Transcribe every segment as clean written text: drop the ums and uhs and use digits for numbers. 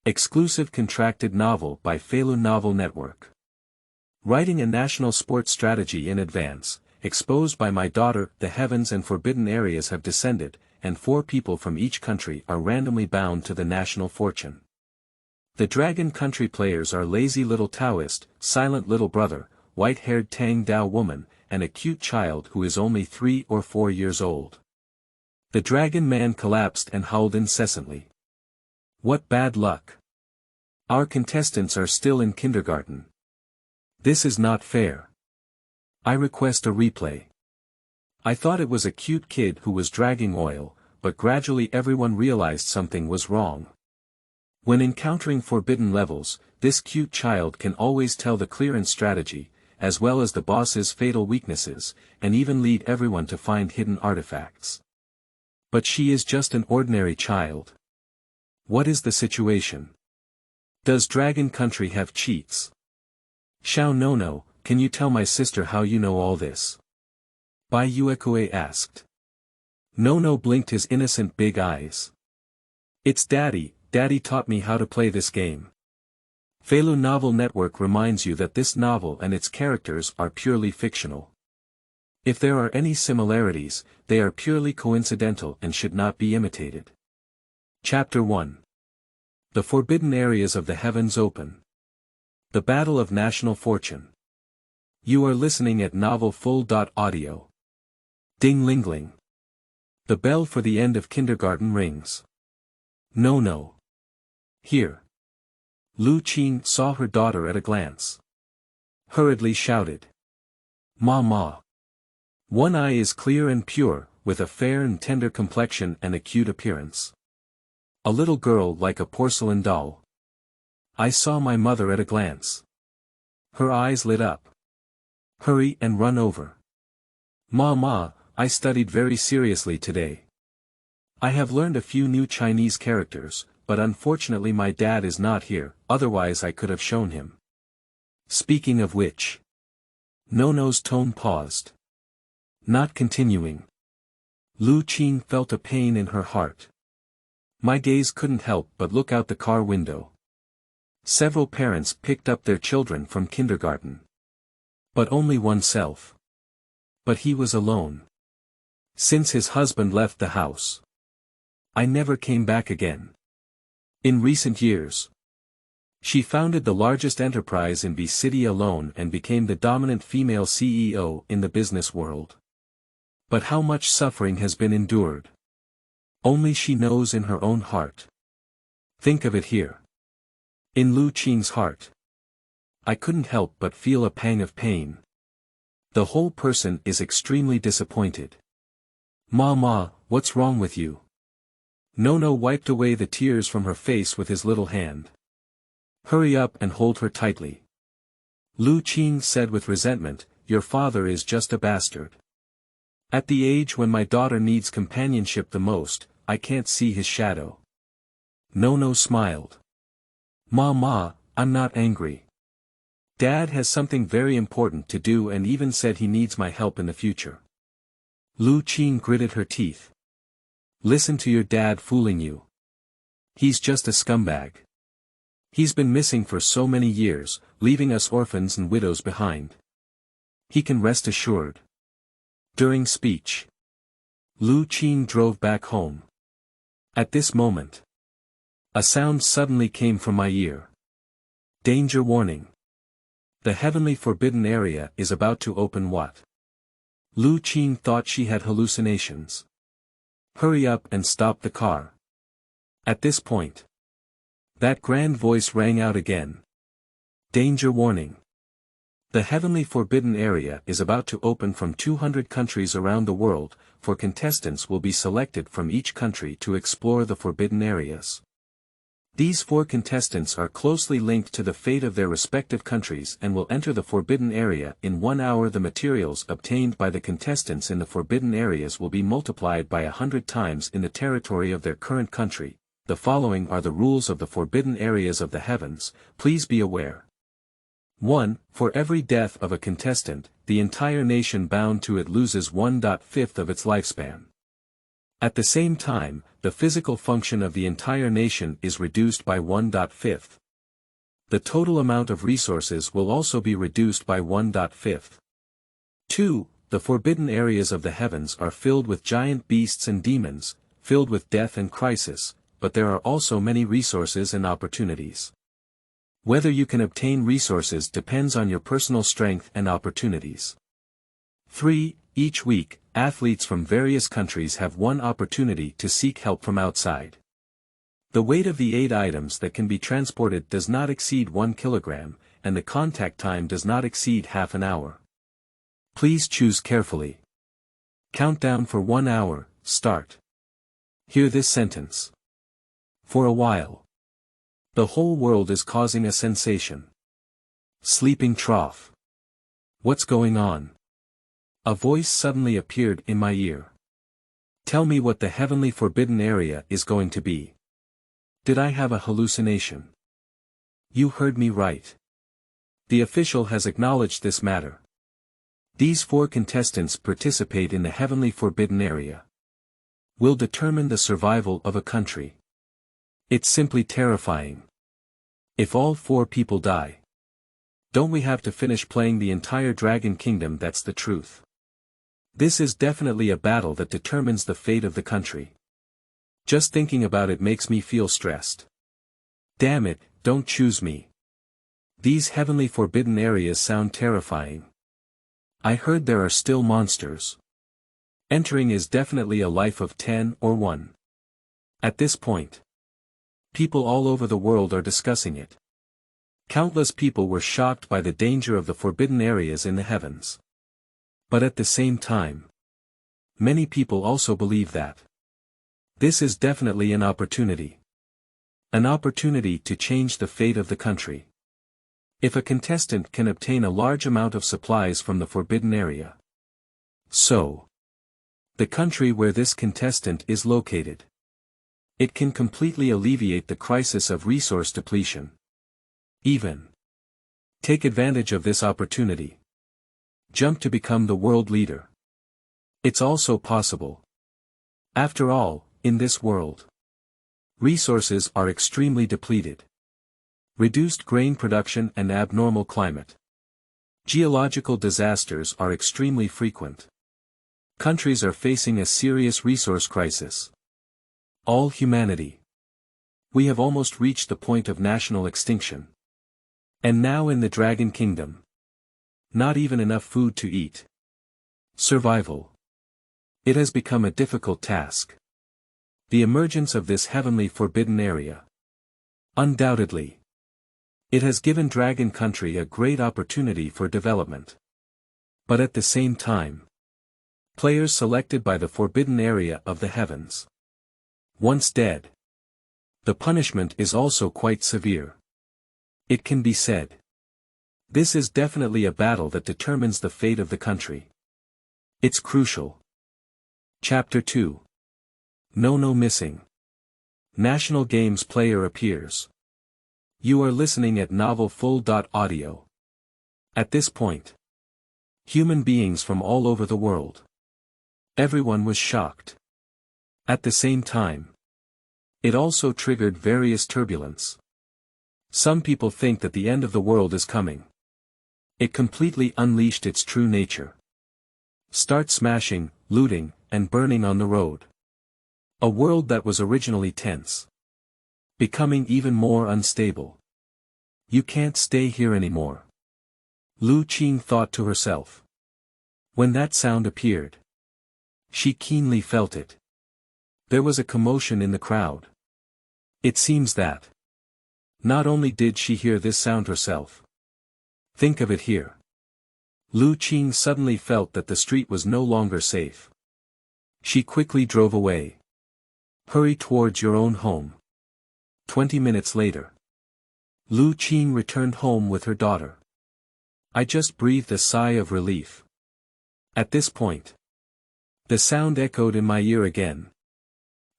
Exclusive contracted novel by Feilu Novel Network. Writing a national sports strategy in advance, exposed by my daughter. The heavens and forbidden areas have descended, and 4 people from each country are randomly bound to the national fortune. The Dragon Country players are lazy little Taoist, silent little brother, white-haired Tang Dao woman, and a cute child who is only 3 or 4 years old. The Dragon Man collapsed and howled incessantly. What bad luck! Our contestants are still in kindergarten. This is not fair. I request a replay. I thought it was a cute kid who was dragging oil, but gradually everyone realized something was wrong. When encountering forbidden levels, this cute child can always tell the clearance strategy, as well as the boss's fatal weaknesses, and even lead everyone to find hidden artifacts. But she is just an ordinary child. What is the situation? Does Dragon Country have cheats? Xiao Nono, can you tell my sister how you know all this? Bai Yuekui asked. Nono blinked his innocent big eyes. It's Daddy. Daddy taught me how to play this game. Feilu Novel Network reminds you that this novel and its characters are purely fictional. If there are any similarities, they are purely coincidental and should not be imitated. Chapter 1. The Forbidden Areas of the Heavens Open. The Battle of National Fortune. You are listening at Novel Full.Audio. Ding-ling-ling. The bell for the end of kindergarten rings. No. Here. Lu Qing saw her daughter at a glance. Hurriedly shouted. Ma. One eye is clear and pure, with a fair and tender complexion and a cute appearance. A little girl like a porcelain doll. I saw my mother at a glance. Her eyes lit up. Hurry and run over. Ma, I studied very seriously today. I have learned a few new Chinese characters, but unfortunately my dad is not here, otherwise I could have shown him. Speaking of which. Nono's tone paused. Not continuing. Lu Qing felt a pain in her heart. My gaze couldn't help but look out the car window. Several parents picked up their children from kindergarten. But only oneself. But he was alone. Since his husband left the house. I never came back again. In recent years. She founded the largest enterprise in B City alone and became the dominant female CEO in the business world. But how much suffering has been endured? Only she knows in her own heart. Think of it here. In Lu Qing's heart. I couldn't help but feel a pang of pain. The whole person is extremely disappointed. Ma, what's wrong with you? Nono wiped away the tears from her face with his little hand. Hurry up and hold her tightly. Lu Qing said with resentment, your father is just a bastard. At the age when my daughter needs companionship the most, I can't see his shadow. Nono smiled. Ma, I'm not angry. Dad has something very important to do and even said he needs my help in the future. Lu Qing gritted her teeth. Listen to your dad fooling you. He's just a scumbag. He's been missing for so many years, leaving us orphans and widows behind. He can rest assured. During speech. Lu Qing drove back home. At this moment. A sound suddenly came from my ear. Danger warning. The heavenly forbidden area is about to open. What? Lu Qing thought she had hallucinations. Hurry up and stop the car. At this point. That grand voice rang out again. Danger warning. The heavenly forbidden area is about to open from 200 countries around the world, for contestants will be selected from each country to explore the forbidden areas. These 4 contestants are closely linked to the fate of their respective countries and will enter the forbidden area in 1 hour. The materials obtained by the contestants in the forbidden areas will be multiplied by 100 times in the territory of their current country. The following are the rules of the forbidden areas of the heavens, please be aware. 1. For every death of a contestant, the entire nation bound to it loses 1/5 of its lifespan. At the same time, the physical function of the entire nation is reduced by 1.5. The total amount of resources will also be reduced by 1.5. 2. The forbidden areas of the heavens are filled with giant beasts and demons, filled with death and crisis, but there are also many resources and opportunities. Whether you can obtain resources depends on your personal strength and opportunities. 3. Each week, athletes from various countries have one opportunity to seek help from outside. The weight of the 8 items that can be transported does not exceed 1 kilogram, and the contact time does not exceed half an hour. Please choose carefully. Countdown for 1 hour, start. Hear this sentence. For a while. The whole world is causing a sensation. Sleeping trough. What's going on? A voice suddenly appeared in my ear. Tell me what the heavenly forbidden area is going to be. Did I have a hallucination? You heard me right. The official has acknowledged this matter. These 4 contestants participate in the heavenly forbidden area. Will determine the survival of a country. It's simply terrifying. If all 4 people die, don't we have to finish playing the entire Dragon Kingdom? That's the truth. This is definitely a battle that determines the fate of the country. Just thinking about it makes me feel stressed. Damn it, don't choose me. These heavenly forbidden areas sound terrifying. I heard there are still monsters. Entering is definitely a life of 10 or 1. At this point, people all over the world are discussing it. Countless people were shocked by the danger of the forbidden areas in the heavens. But at the same time, many people also believe that this is definitely an opportunity. An opportunity to change the fate of the country. If a contestant can obtain a large amount of supplies from the forbidden area. So, the country where this contestant is located. It can completely alleviate the crisis of resource depletion. Even. Take advantage of this opportunity. Jump to become the world leader. It's also possible. After all, in this world, resources are extremely depleted. Reduced grain production and abnormal climate. Geological disasters are extremely frequent. Countries are facing a serious resource crisis. All humanity. We have almost reached the point of national extinction. And now in the Dragon Kingdom. Not even enough food to eat. Survival. It has become a difficult task. The emergence of this heavenly forbidden area. Undoubtedly. It has given Dragon Country a great opportunity for development. But at the same time, players selected by the forbidden area of the heavens. Once dead. The punishment is also quite severe. It can be said. This is definitely a battle that determines the fate of the country. It's crucial. Chapter 2. Nono Missing. National Games player appears. You are listening at novel.Audio. At this point, human beings from all over the world. Everyone was shocked. At the same time, it also triggered various turbulence. Some people think that the end of the world is coming. It completely unleashed its true nature. Start smashing, looting, and burning on the road. A world that was originally tense. Becoming even more unstable. You can't stay here anymore. Lu Qing thought to herself. When that sound appeared, she keenly felt it. There was a commotion in the crowd. It seems that not only did she hear this sound herself. Think of it here. Lu Qing suddenly felt that the street was no longer safe. She quickly drove away. Hurry towards your own home. 20 minutes later. Lu Qing returned home with her daughter. I just breathed a sigh of relief. At this point, the sound echoed in my ear again.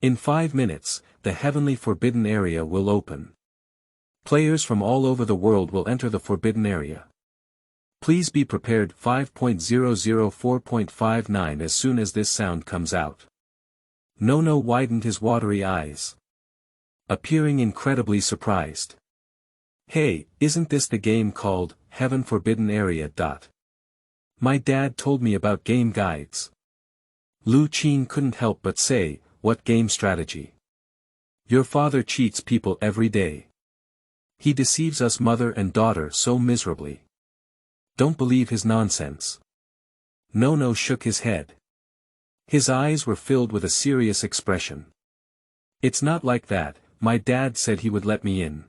In 5 minutes, the heavenly forbidden area will open. Players from all over the world will enter the forbidden area. Please be prepared. 5.004.59 as soon as this sound comes out. Nono widened his watery eyes, appearing incredibly surprised. Hey, isn't this the game called Heaven Forbidden Area? My dad told me about game guides. Lu Qing couldn't help but say, what game strategy? Your father cheats people every day. He deceives us mother and daughter so miserably. Don't believe his nonsense. Nono shook his head. His eyes were filled with a serious expression. It's not like that, my dad said he would let me in.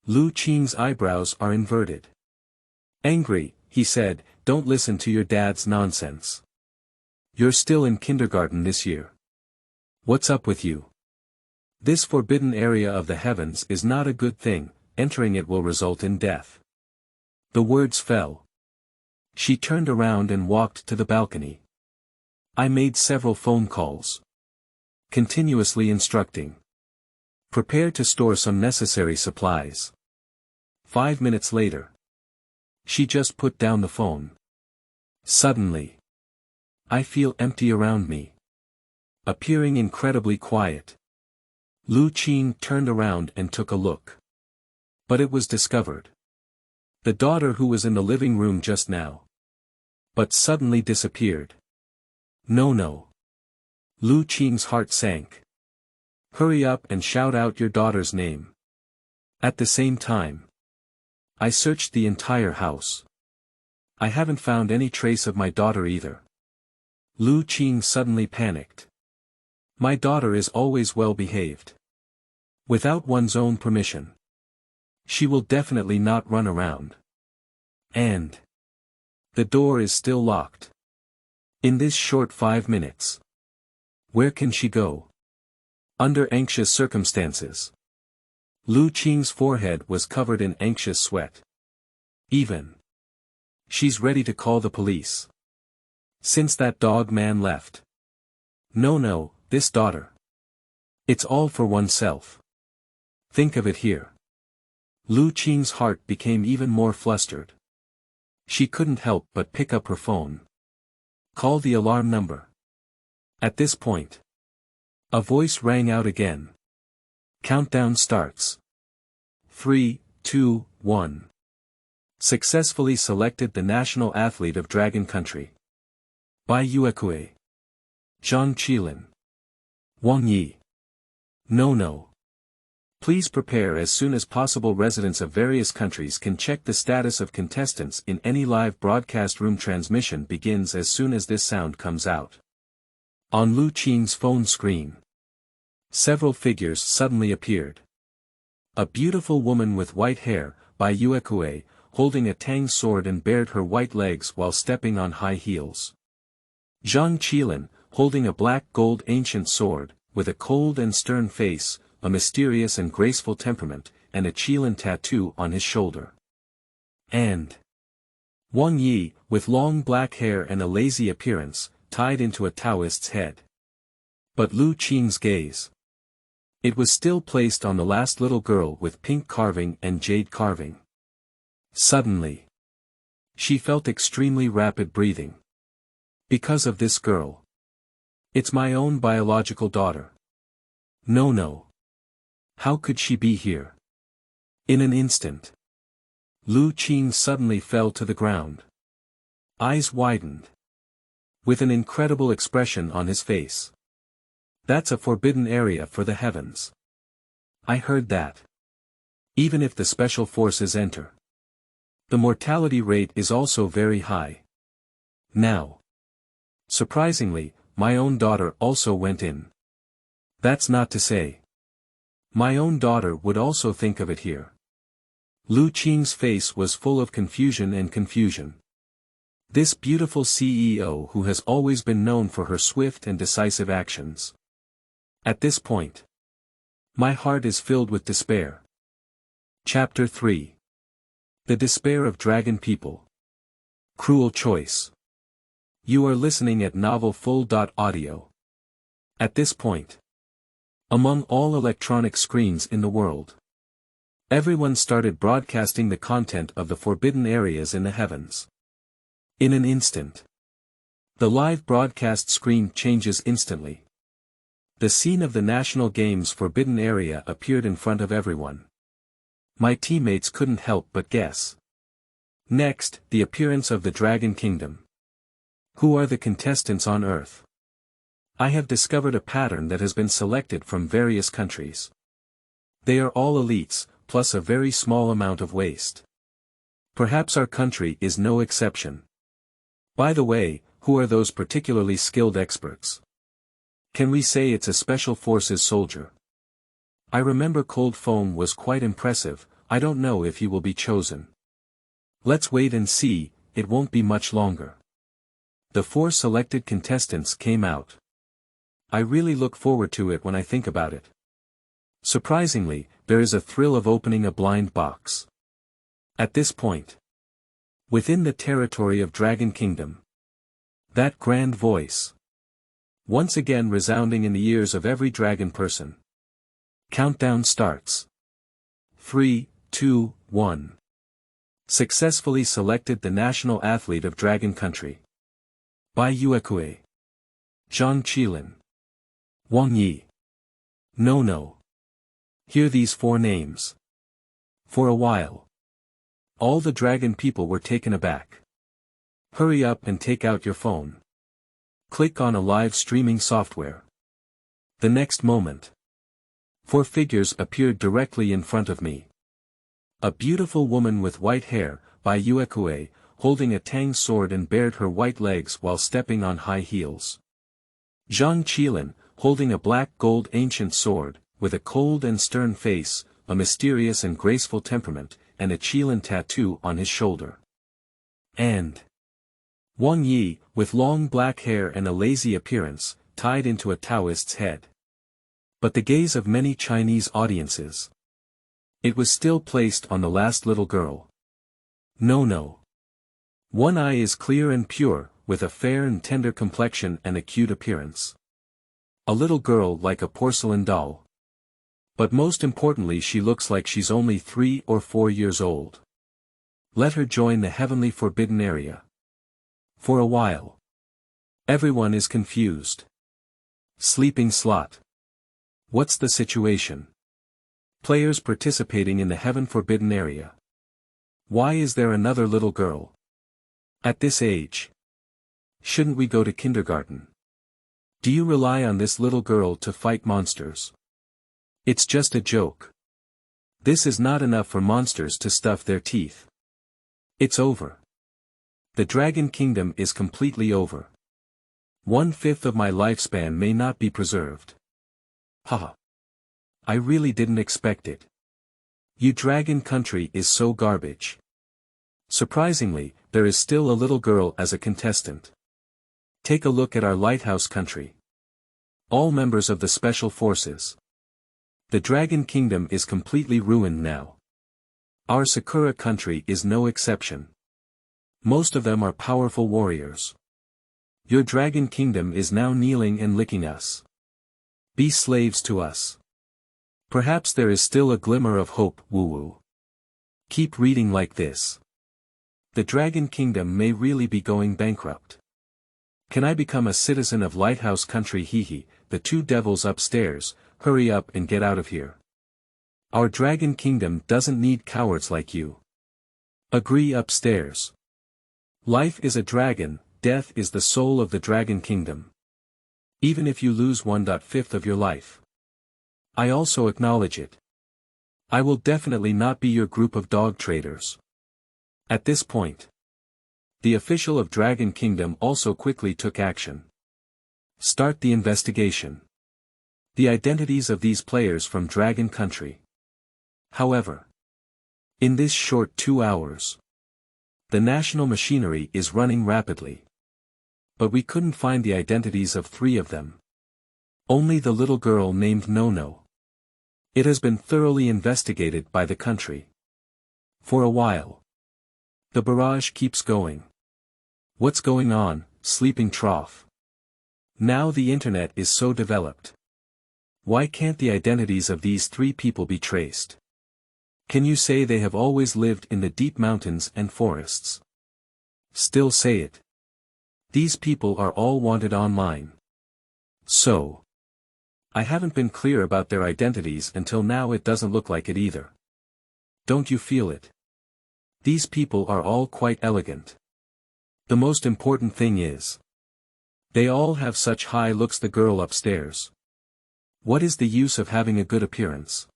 Lu Qing's eyebrows are inverted. Angry, he said, don't listen to your dad's nonsense. You're still in kindergarten this year. What's up with you? This forbidden area of the heavens is not a good thing, entering it will result in death. The words fell. She turned around and walked to the balcony. I made several phone calls. Continuously instructing. Prepare to store some necessary supplies. 5 minutes later. She just put down the phone. Suddenly. I feel empty around me. Appearing incredibly quiet. Lu Qing turned around and took a look. But it was discovered. The daughter who was in the living room just now. But suddenly disappeared. No. Lu Qing's heart sank. Hurry up and shout out your daughter's name. At the same time. I searched the entire house. I haven't found any trace of my daughter either. Lu Qing suddenly panicked. My daughter is always well behaved. Without one's own permission. She will definitely not run around. And the door is still locked. In this short 5 minutes. Where can she go? Under anxious circumstances. Lu Qing's forehead was covered in anxious sweat. She's ready to call the police. Since that dog man left. No, this daughter. It's all for oneself. Think of it here. Lu Qing's heart became even more flustered. She couldn't help but pick up her phone. Call the alarm number. At this point. A voice rang out again. Countdown starts. 3, 2, 1. Successfully selected the national athlete of Dragon Country. Bai Yuekui. Zhang Qilin. Wang Yi. No. Please prepare as soon as possible. Residents of various countries can check the status of contestants in any live broadcast room. Transmission begins as soon as this sound comes out. On Lu Qing's phone screen. Several figures suddenly appeared. A beautiful woman with white hair, Bai Yuekui, holding a Tang sword and bared her white legs while stepping on high heels. Zhang Qilin, holding a black gold ancient sword, with a cold and stern face, a mysterious and graceful temperament, and a Qilin tattoo on his shoulder. And Wang Yi, with long black hair and a lazy appearance, tied into a Taoist's head. But Lu Qing's gaze. It was still placed on the last little girl with pink carving and jade carving. Suddenly. She felt extremely rapid breathing. Because of this girl. It's my own biological daughter. No. How could she be here? In an instant. Lu Qing suddenly fell to the ground. Eyes widened. With an incredible expression on his face. That's a forbidden area for the heavens. I heard that. Even if the special forces enter. The mortality rate is also very high. Now. Surprisingly, my own daughter also went in. That's not to say. My own daughter would also think of it here. Lu Qing's face was full of confusion and confusion. This beautiful CEO who has always been known for her swift and decisive actions. At this point. My heart is filled with despair. Chapter 3. The Despair of Dragon People. Cruel Choice. You are listening at novelfull.audio. At this point. Among all electronic screens in the world. Everyone started broadcasting the content of the forbidden areas in the heavens. In an instant. The live broadcast screen changes instantly. The scene of the National Games Forbidden Area appeared in front of everyone. My teammates couldn't help but guess. Next, the appearance of the Dragon Kingdom. Who are the contestants on Earth? I have discovered a pattern that has been selected from various countries. They are all elites, plus a very small amount of waste. Perhaps our country is no exception. By the way, who are those particularly skilled experts? Can we say it's a Special Forces soldier? I remember Cold Foam was quite impressive. I don't know if he will be chosen. Let's wait and see, it won't be much longer. The 4 selected contestants came out. I really look forward to it when I think about it. Surprisingly, there is a thrill of opening a blind box. At this point, within the territory of Dragon Kingdom, that grand voice, once again resounding in the ears of every dragon person. Countdown starts. 3, 2, 1. Successfully selected the national athlete of Dragon Country. Bai Yuekui. Zhang Qilin. Wang Yi. Nono. Hear these 4 names. For a while, all the dragon people were taken aback. Hurry up and take out your phone. Click on a live streaming software. The next moment, 4 figures appeared directly in front of me. A beautiful woman with white hair, Bai Yuekui, holding a Tang sword and bared her white legs while stepping on high heels. Zhang Qilin, holding a black gold ancient sword, with a cold and stern face, a mysterious and graceful temperament, and a Qilin tattoo on his shoulder. And Wang Yi, with long black hair and a lazy appearance, tied into a Taoist's head. But the gaze of many Chinese audiences, it was still placed on the last little girl. Nono. One eye is clear and pure, with a fair and tender complexion and a cute appearance. A little girl like a porcelain doll. But most importantly, she looks like she's only 3 or 4 years old. Let her join the heavenly forbidden area. For a while, everyone is confused. Sleeping slot. What's the situation? Players participating in the heaven forbidden area. Why is there another little girl? At this age, shouldn't we go to kindergarten? Do you rely on this little girl to fight monsters? It's just a joke. This is not enough for monsters to stuff their teeth. It's over. The Dragon Kingdom is completely over. 1/5 of my lifespan may not be preserved. Haha. I really didn't expect it. You Dragon Country is so garbage. Surprisingly, there is still a little girl as a contestant. Take a look at our lighthouse country. All members of the Special Forces. The Dragon Kingdom is completely ruined now. Our Sakura country is no exception. Most of them are powerful warriors. Your Dragon Kingdom is now kneeling and licking us. Be slaves to us. Perhaps there is still a glimmer of hope, woo-woo. Keep reading like this. The Dragon Kingdom may really be going bankrupt. Can I become a citizen of Lighthouse Country? Hehe, the 2 devils upstairs, hurry up and get out of here. Our Dragon Kingdom doesn't need cowards like you. Agree upstairs. Life is a dragon, death is the soul of the Dragon Kingdom. Even if you lose 1/5 of your life. I also acknowledge it. I will definitely not be your group of dog traders. At this point, the official of Dragon Kingdom also quickly took action. Start the investigation. The identities of these players from Dragon Country. However, in this short 2 hours, the national machinery is running rapidly. But we couldn't find the identities of 3 of them. Only the little girl named Nono. It has been thoroughly investigated by the country. For a while, the barrage keeps going. What's going on, sleeping trough? Now the internet is so developed. Why can't the identities of these 3 people be traced? Can you say they have always lived in the deep mountains and forests? Still say it. These people are all wanted online. So, I haven't been clear about their identities until now. It doesn't look like it either. Don't you feel it? These people are all quite elegant. The most important thing is, they all have such high looks. The girl upstairs. What is the use of having a good appearance?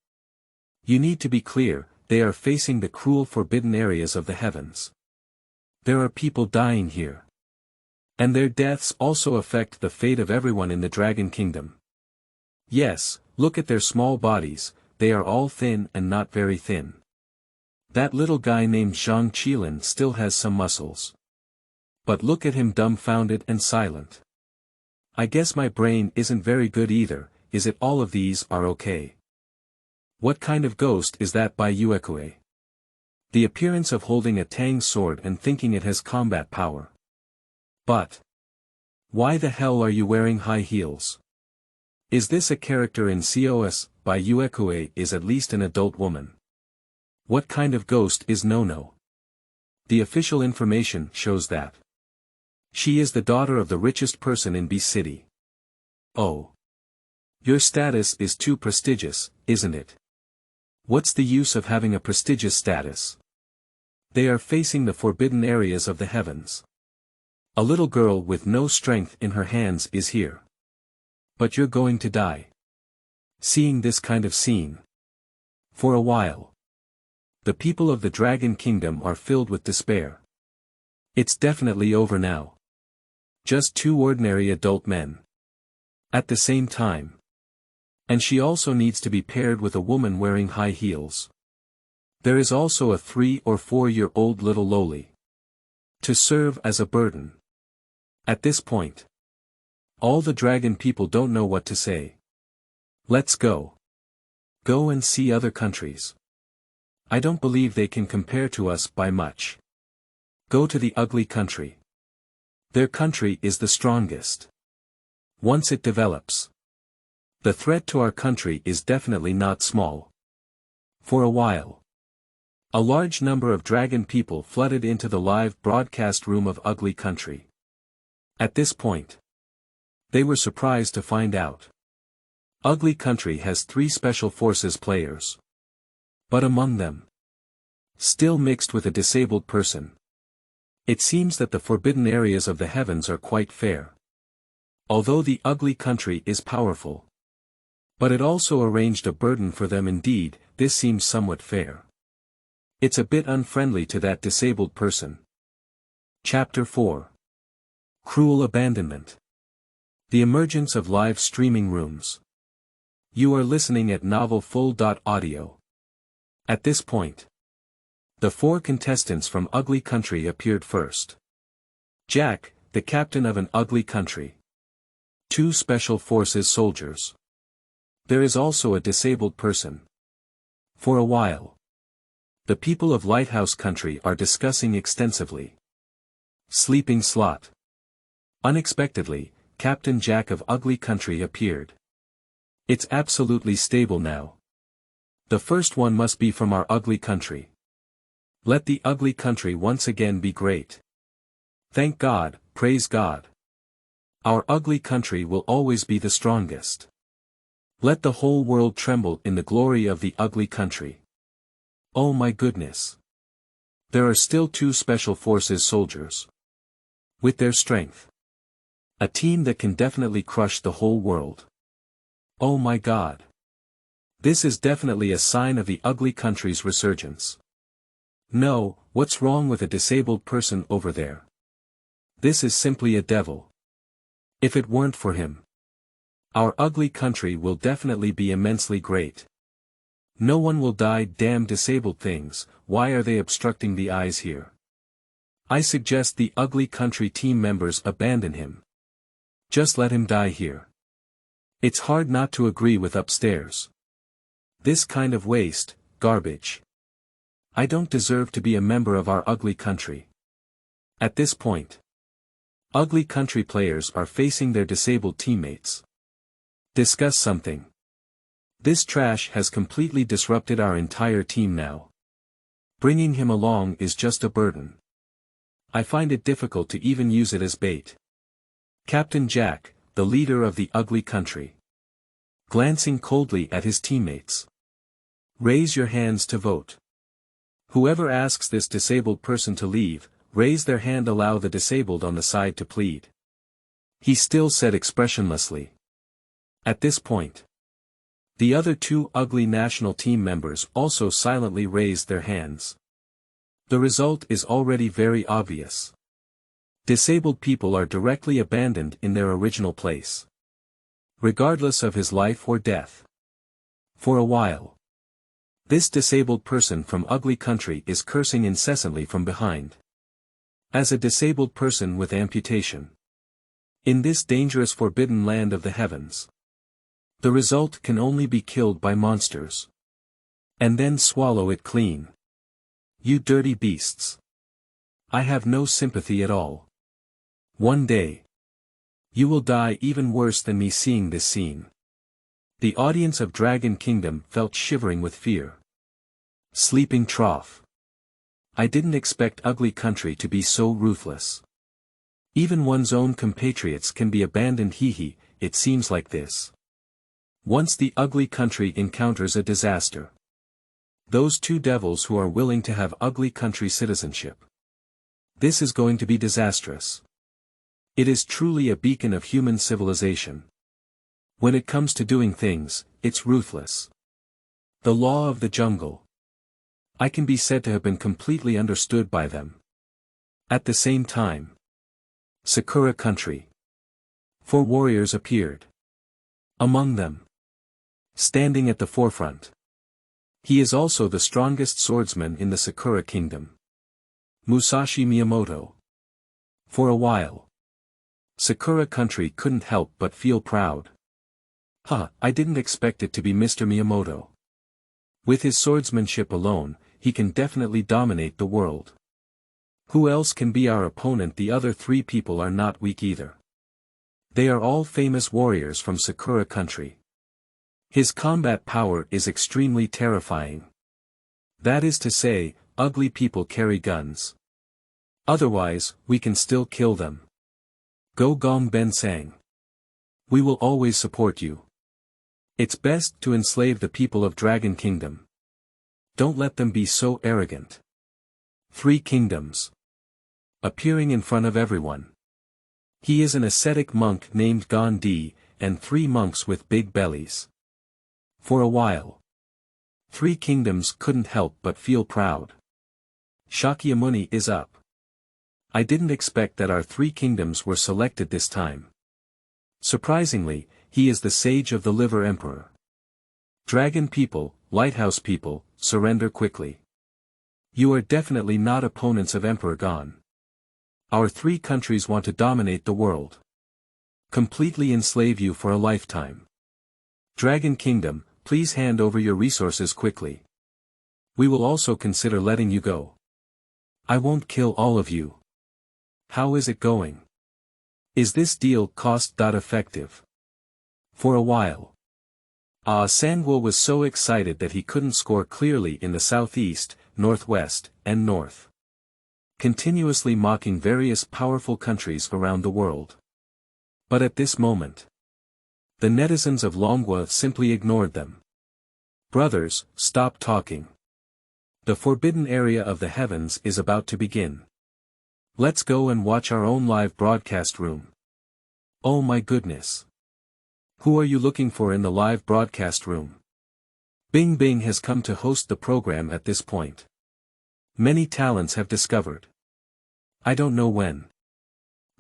You need to be clear, they are facing the cruel forbidden areas of the heavens. There are people dying here. And their deaths also affect the fate of everyone in the Dragon Kingdom. Yes, look at their small bodies, they are all thin and not very thin. That little guy named Zhang Qilin still has some muscles. But look at him, dumbfounded and silent. I guess my brain isn't very good either. Is it all of these are okay? What kind of ghost is that Bai Yuekui? The appearance of holding a Tang sword and thinking it has combat power. But why the hell are you wearing high heels? Is this a character in COS? Bai Yuekui is at least an adult woman. What kind of ghost is Nono? The official information shows that she is the daughter of the richest person in B City. Oh. Your status is too prestigious, isn't it? What's the use of having a prestigious status? They are facing the forbidden areas of the heavens. A little girl with no strength in her hands is here. But you're going to die. Seeing this kind of scene. For a while. The people of the Dragon Kingdom are filled with despair. It's definitely over now. Just two ordinary adult men. At the same time. And she also needs to be paired with a woman wearing high heels. There is also a 3 or 4-year-old little loli. To serve as a burden. At this point. All the dragon people don't know what to say. Let's go. Go and see other countries. I don't believe they can compare to us by much. Go to the ugly country. Their country is the strongest. Once it develops. The threat to our country is definitely not small. For a while. A large number of dragon people flooded into the live broadcast room of Ugly Country. At this point. They were surprised to find out. Ugly Country has 3 special forces players. But among them. Still mixed with a disabled person. It seems that the forbidden areas of the heavens are quite fair. Although the Ugly Country is powerful. But it also arranged a burden for them. Indeed, this seems somewhat fair. It's a bit unfriendly to that disabled person. Chapter 4. Cruel Abandonment. The emergence of live streaming rooms. You are listening at novel full.audio. At this point. The 4 contestants from Ugly Country appeared first. Jack, the captain of an ugly country. 2 special forces soldiers. There is also a disabled person. For a while. The people of Lighthouse Country are discussing extensively. Sleeping Slot. Unexpectedly, Captain Jack of Ugly Country appeared. It's absolutely stable now. The first one must be from our ugly country. Let the ugly country once again be great. Thank God, praise God. Our ugly country will always be the strongest. Let the whole world tremble in the glory of the ugly country. Oh my goodness. There are still 2 special forces soldiers. With their strength. A team that can definitely crush the whole world. Oh my God. This is definitely a sign of the ugly country's resurgence. No, what's wrong with a disabled person over there? This is simply a devil. If it weren't for him. Our ugly country will definitely be immensely great. No one will die. Damn disabled things, why are they obstructing the eyes here? I suggest the ugly country team members abandon him. Just let him die here. It's hard not to agree with upstairs. This kind of waste, garbage. I don't deserve to be a member of our ugly country. At this point. Ugly country players are facing their disabled teammates. Discuss something. This trash has completely disrupted our entire team now. Bringing him along is just a burden. I find it difficult to even use it as bait. Captain Jack, the leader of the ugly country. glancing coldly at his teammates. Raise your hands to vote. Whoever asks this disabled person to leave, raise their hand. Allow the disabled on the side to plead. He still said expressionlessly. At this point, the other two ugly national team members also silently raised their hands. The result is already very obvious. Disabled people are directly abandoned in their original place, regardless of his life or death. For a while, this disabled person from ugly country is cursing incessantly from behind. As a disabled person with amputation, in this dangerous forbidden land of the heavens, the result can only be killed by monsters. And then swallow it clean. You dirty beasts. I have no sympathy at all. One day, you will die even worse than me. Seeing this scene, the audience of Dragon Kingdom felt shivering with fear. Sleeping trough. I didn't expect ugly country to be so ruthless. Even one's own compatriots can be abandoned. Hee, it seems like this. Once the ugly country encounters a disaster, those two devils who are willing to have ugly country citizenship, this is going to be disastrous. It is truly a beacon of human civilization. When it comes to doing things, it's ruthless. The law of the jungle. I can be said to have been completely understood by them. At the same time, Sakura country. 4 warriors appeared. Among them, standing at the forefront, he is also the strongest swordsman in the Sakura kingdom, Musashi Miyamoto. For a while, Sakura country couldn't help but feel proud. I didn't expect it to be Mr. Miyamoto. With his swordsmanship alone, he can definitely dominate the world. Who else can be our opponent? The other 3 people are not weak either. They are all famous warriors from Sakura country. His combat power is extremely terrifying. That is to say, ugly people carry guns. Otherwise, we can still kill them. Go Gong Ben sang. We will always support you. It's best to enslave the people of Dragon Kingdom. Don't let them be so arrogant. 3 kingdoms. Appearing in front of everyone. He is an ascetic monk named Gandhi, and 3 monks with big bellies. For a while, 3 kingdoms couldn't help but feel proud. Shakyamuni is up. I didn't expect that our 3 kingdoms were selected this time. Surprisingly, he is the sage of the Liver Emperor. Dragon people, lighthouse people, surrender quickly. You are definitely not opponents of Emperor Gon. Our 3 countries want to dominate the world. Completely enslave you for a lifetime. Dragon Kingdom, please hand over your resources quickly. We will also consider letting you go. I won't kill all of you. How is it going? Is this deal cost-effective? For a while, Sangwo was so excited that he couldn't score clearly in the southeast, northwest, and north, continuously mocking various powerful countries around the world. But at this moment, the netizens of Longwa simply ignored them. Brothers, stop talking. The forbidden area of the heavens is about to begin. Let's go and watch our own live broadcast room. Oh my goodness. Who are you looking for in the live broadcast room? Bing Bing has come to host the program at this point. Many talents have discovered. I don't know when.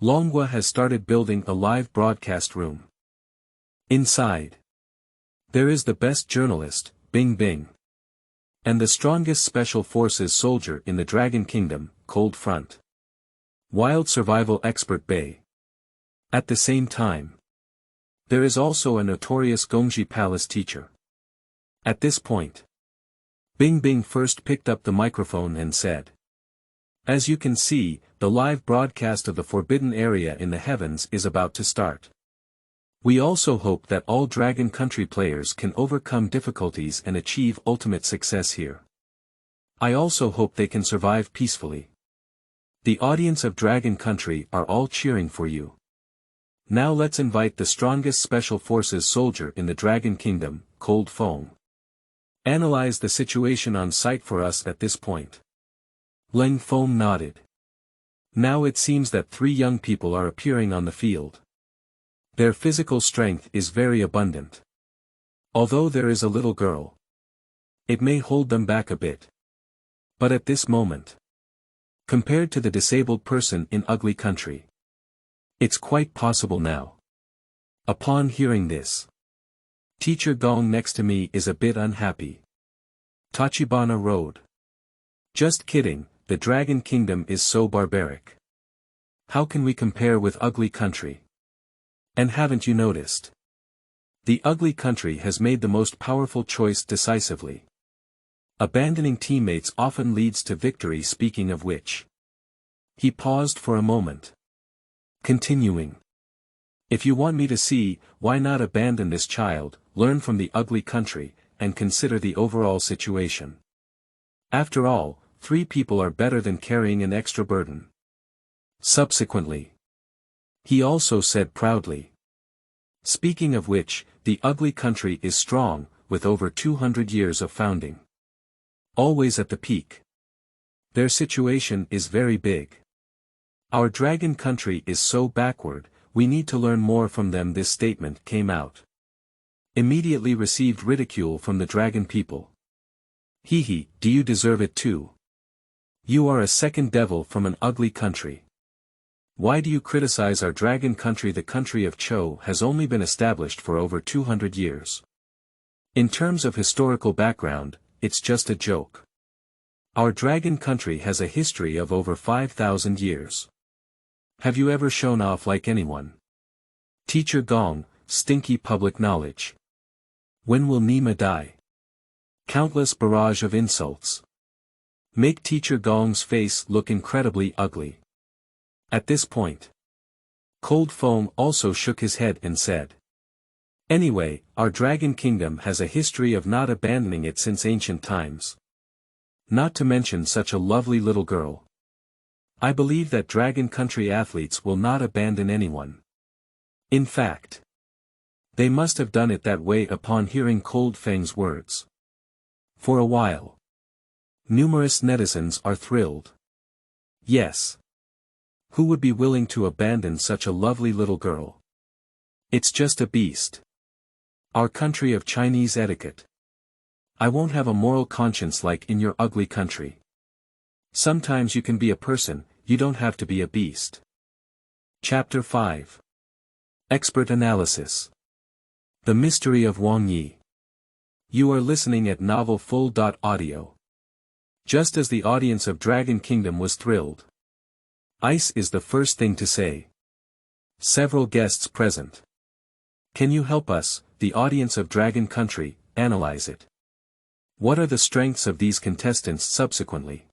Longwa has started building a live broadcast room. Inside, there is the best journalist, Bing Bing. And the strongest special forces soldier in the Dragon Kingdom, Cold Front. Wild survival expert Bai. At the same time, there is also a notorious Gongji Palace teacher. At this point, Bing Bing first picked up the microphone and said, as you can see, the live broadcast of the forbidden area in the heavens is about to start. We also hope that all Dragon Country players can overcome difficulties and achieve ultimate success here. I also hope they can survive peacefully. The audience of Dragon Country are all cheering for you. Now let's invite the strongest special forces soldier in the Dragon Kingdom, Cold Fong. Analyze the situation on site for us at this point. Leng Fong nodded. Now it seems that 3 young people are appearing on the field. Their physical strength is very abundant. Although there is a little girl, it may hold them back a bit. But at this moment, compared to the disabled person in Ugly Country, it's quite possible now. Upon hearing this, Teacher Gong next to me is a bit unhappy. Tachibana Road. Just kidding, the Dragon Kingdom is so barbaric. How can we compare with Ugly Country? And haven't you noticed? The Ugly Country has made the most powerful choice decisively. Abandoning teammates often leads to victory, speaking of which. He paused for a moment. Continuing. If you want me to see, why not abandon this child, learn from the Ugly Country, and consider the overall situation. After all, 3 people are better than carrying an extra burden. Subsequently, he also said proudly. Speaking of which, the Ugly Country is strong, with over 200 years of founding. Always at the peak. Their situation is very big. Our Dragon Country is so backward, we need to learn more from them. This statement came out. Immediately received ridicule from the Dragon people. Hee, do you deserve it too? You are a second devil from an Ugly Country. Why do you criticize our Dragon Country? The country of Cho has only been established for over 200 years. In terms of historical background, it's just a joke. Our Dragon Country has a history of over 5,000 years. Have you ever shown off like anyone? Teacher Gong, stinky public knowledge. When will Nima die? Countless barrage of insults. Make Teacher Gong's face look incredibly ugly. At this point, Cold Fong also shook his head and said. Anyway, our Dragon Kingdom has a history of not abandoning it since ancient times. Not to mention such a lovely little girl. I believe that Dragon Country athletes will not abandon anyone. In fact, they must have done it that way. Upon hearing Cold Feng's words. For a while, numerous netizens are thrilled. Yes. Who would be willing to abandon such a lovely little girl? It's just a beast. Our country of Chinese etiquette. I won't have a moral conscience like in your Ugly Country. Sometimes you can be a person, you don't have to be a beast. Chapter 5. Expert Analysis. The Mystery of Wang Yi. You are listening at Novel Full.audio. Just as the audience of Dragon Kingdom was thrilled. Ice is the first thing to say. Several guests present. Can you help us, the audience of Dragon Country, analyze it? What are the strengths of these contestants subsequently?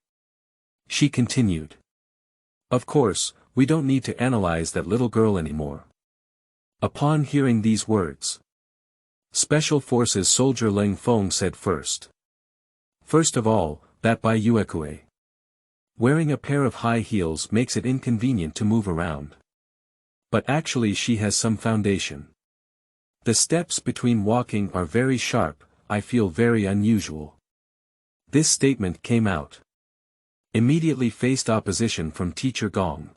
She continued. Of course, we don't need to analyze that little girl anymore. Upon hearing these words, Special Forces soldier Leng Fong said first. First of all, that Bai Yuekui. Wearing a pair of high heels makes it inconvenient to move around. But actually she has some foundation. The steps between walking are very sharp, I feel very unusual. This statement came out. Immediately faced opposition from Teacher Gong.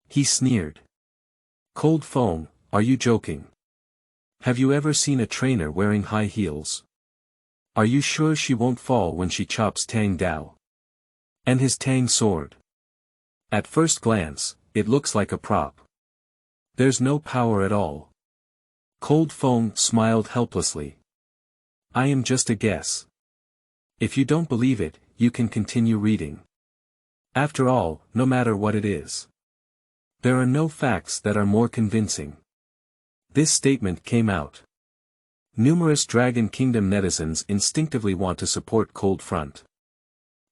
He sneered. Cold Fong, are you joking? Have you ever seen a trainer wearing high heels? Are you sure she won't fall when she chops Tang Dao? And his Tang sword? At first glance, it looks like a prop. There's no power at all. Cold Fong smiled helplessly. I am just a guess. If you don't believe it, you can continue reading. After all, no matter what it is, there are no facts that are more convincing. This statement came out. Numerous Dragon Kingdom netizens instinctively want to support Cold Front.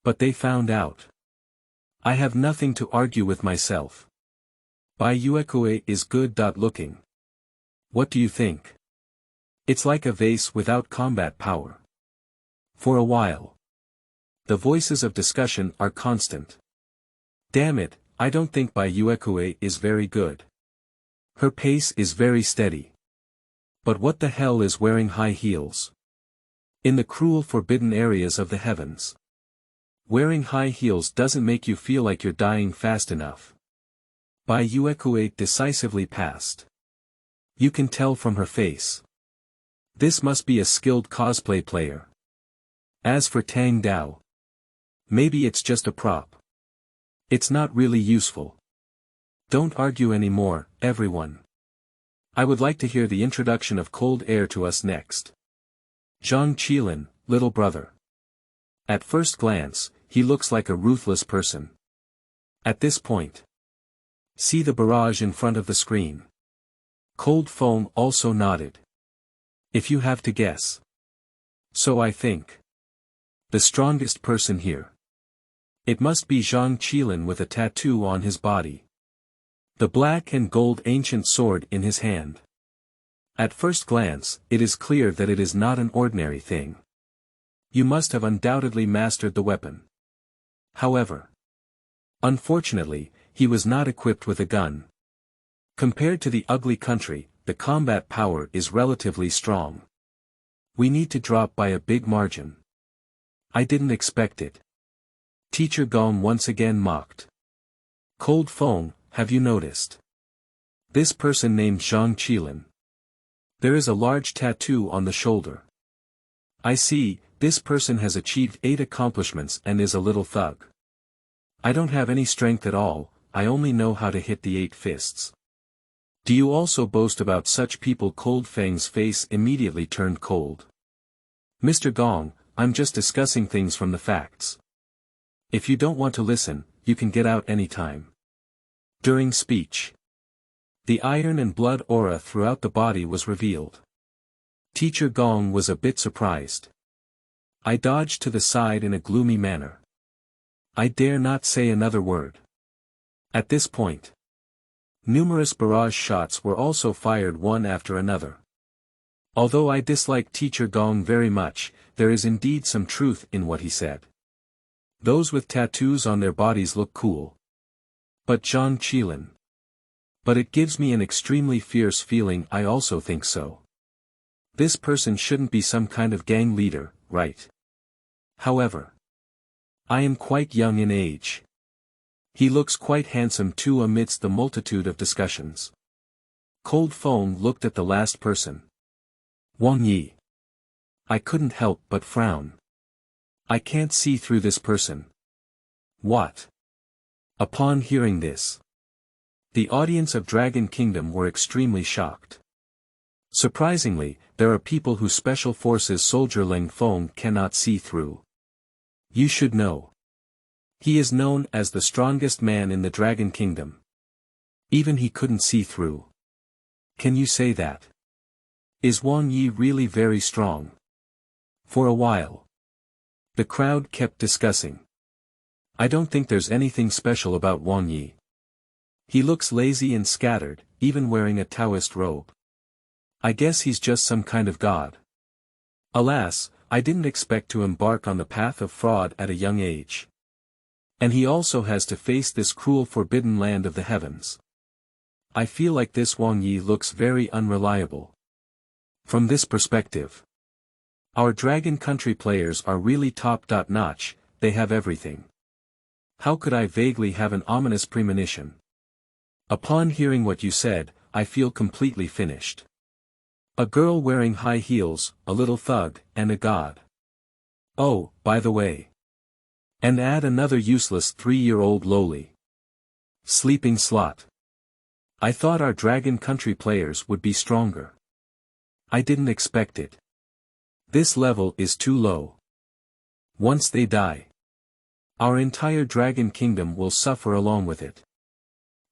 But they found out. I have nothing to argue with myself. Bai Yuekui is good. Looking. What do you think? It's like a vase without combat power. For a while, the voices of discussion are constant. Damn it, I don't think Bai Yuekui is very good. Her pace is very steady. But what the hell is wearing high heels? In the cruel forbidden areas of the heavens. Wearing high heels doesn't make you feel like you're dying fast enough. Bai Yuekui decisively passed. You can tell from her face. This must be a skilled cosplay player. As for Tang Dao, maybe it's just a prop. It's not really useful. Don't argue anymore, everyone. I would like to hear the introduction of cold air to us next. Zhang Qilin, little brother. At first glance, he looks like a ruthless person. At this point, see the barrage in front of the screen. Cold Foam also nodded. If you have to guess. So I think. The strongest person here. It must be Zhang Qilin with a tattoo on his body. The black and gold ancient sword in his hand. At first glance, it is clear that it is not an ordinary thing. You must have undoubtedly mastered the weapon. However, unfortunately, he was not equipped with a gun. Compared to the ugly country, the combat power is relatively strong. We need to drop by a big margin. I didn't expect it. Teacher Gong once again mocked. Cold Foam, have you noticed? This person named Zhang Qilin. There is a large tattoo on the shoulder. I see, this person has achieved 8 accomplishments and is a little thug. I don't have any strength at all, I only know how to hit the 8 fists. Do you also boast about such people? Cold Fang's face immediately turned cold. Mr. Gong, I'm just discussing things from the facts. If you don't want to listen, you can get out anytime. During speech, the iron and blood aura throughout the body was revealed. Teacher Gong was a bit surprised. I dodged to the side in a gloomy manner. I dare not say another word. At this point, numerous barrage shots were also fired one after another. Although I dislike Teacher Gong very much, there is indeed some truth in what he said. Those with tattoos on their bodies look cool. But Zhang Qilin. But it gives me an extremely fierce feeling. I also think so. This person shouldn't be some kind of gang leader, right? However, I am quite young in age. He looks quite handsome too amidst the multitude of discussions. Cold Foam looked at the last person. Wang Yi. I couldn't help but frown. I can't see through this person. What? Upon hearing this, the audience of Dragon Kingdom were extremely shocked. Surprisingly, there are people who Special Forces soldier Leng Feng cannot see through. You should know. He is known as the strongest man in the Dragon Kingdom. Even he couldn't see through. Can you say that? Is Wang Yi really very strong? For a while, the crowd kept discussing. I don't think there's anything special about Wang Yi. He looks lazy and scattered, even wearing a Taoist robe. I guess he's just some kind of god. Alas, I didn't expect to embark on the path of fraud at a young age. And he also has to face this cruel forbidden land of the heavens. I feel like this Wang Yi looks very unreliable. From this perspective, our Dragon Country players are really top-notch, they have everything. How could I vaguely have an ominous premonition? Upon hearing what you said, I feel completely finished. A girl wearing high heels, a little thug, and a god. Oh, by the way. And add another useless 3-year-old lowly. Sleeping slot. I thought our Dragon Country players would be stronger. I didn't expect it. This level is too low. Once they die, our entire Dragon Kingdom will suffer along with it.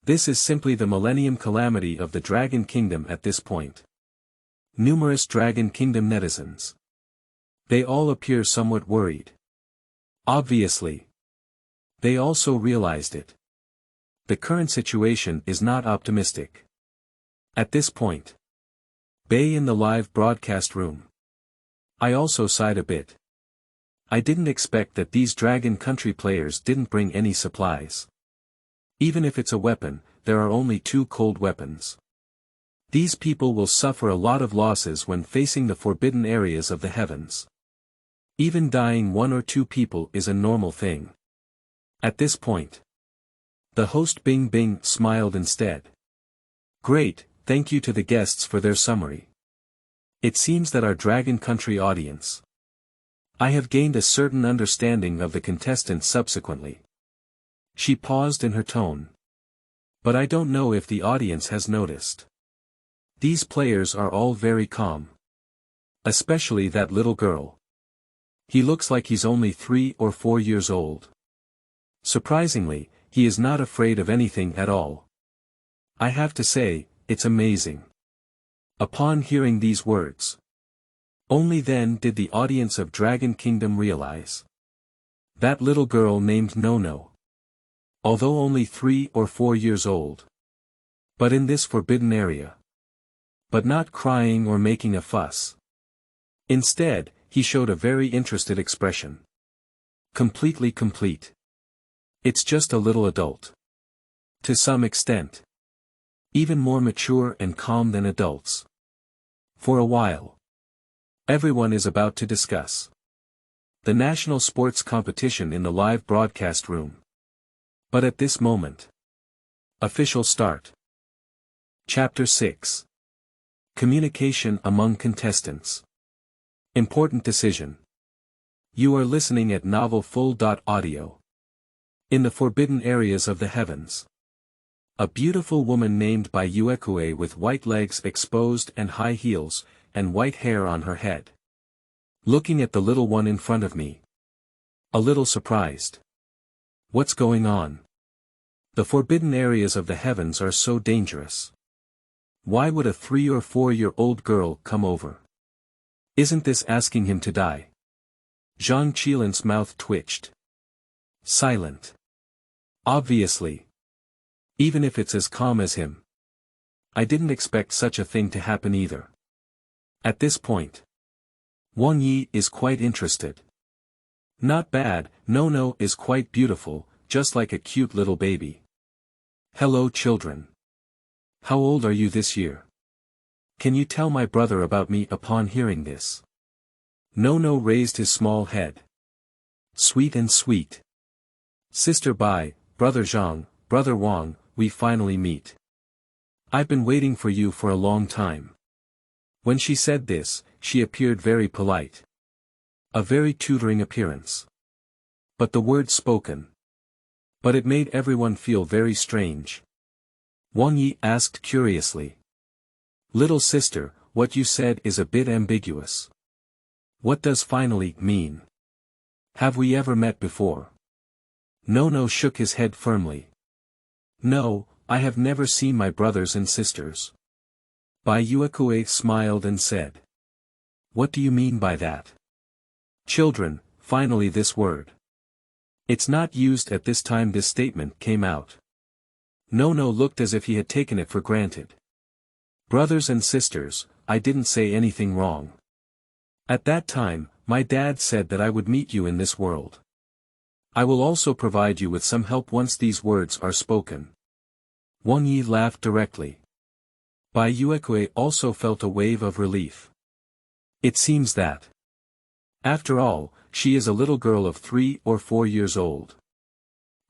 This is simply the Millennium Calamity of the Dragon Kingdom at this point. Numerous Dragon Kingdom netizens. They all appear somewhat worried. Obviously, they also realized it. The current situation is not optimistic. At this point, Bai in the live broadcast room. I also sighed a bit. I didn't expect that these Dragon Country players didn't bring any supplies. Even if it's a weapon, there are only 2 cold weapons. These people will suffer a lot of losses when facing the forbidden areas of the heavens. Even dying 1 or 2 people is a normal thing. At this point, the host Bing Bing smiled instead. Great, thank you to the guests for their summary. It seems that our Dragon Country audience. I have gained a certain understanding of the contestants subsequently. She paused in her tone. But I don't know if the audience has noticed. These players are all very calm. Especially that little girl. He looks like he's only 3 or 4 years old. Surprisingly, he is not afraid of anything at all. I have to say, it's amazing. Upon hearing these words, only then did the audience of Dragon Kingdom realize. That little girl named Nono. Although only 3 or 4 years old. But in this forbidden area. But not crying or making a fuss. Instead, he showed a very interested expression. Completely complete. It's just a little adult. To some extent. Even more mature and calm than adults. For a while. Everyone is about to discuss. The national sports competition in the live broadcast room. But at this moment. Official start. Chapter 6. Communication among contestants. Important decision. You are listening at novel full.audio. In the forbidden areas of the heavens. A beautiful woman named Bai Yuekui with white legs exposed and high heels, and white hair on her head. Looking at the little one in front of me. A little surprised. What's going on? The forbidden areas of the heavens are so dangerous. Why would a 3 or 4-year-old girl come over? Isn't this asking him to die? Zhang Qilan's mouth twitched. Silent. Obviously. Even if it's as calm as him. I didn't expect such a thing to happen either. At this point. Wang Yi is quite interested. Not bad, Nono is quite beautiful, just like a cute little baby. Hello children. How old are you this year? Can you tell my brother about me upon hearing this? Nono raised his small head. Sweet and sweet. Sister Bai, Brother Zhang, Brother Wang, we finally meet. I've been waiting for you for a long time. When she said this, she appeared very polite. A very tutoring appearance. But the words spoken. But it made everyone feel very strange. Wang Yi asked curiously. Little sister, what you said is a bit ambiguous. What does finally mean? Have we ever met before? Nono shook his head firmly. No, I have never seen my brothers and sisters. Bai Yuekui smiled and said. What do you mean by that? Children, finally this word. It's not used at this time this statement came out. Nono looked as if he had taken it for granted. Brothers and sisters, I didn't say anything wrong. At that time, my dad said that I would meet you in this world. I will also provide you with some help once these words are spoken. Wang Yi laughed directly. Bai Yuekui also felt a wave of relief. It seems that. After all, she is a little girl of 3 or 4 years old.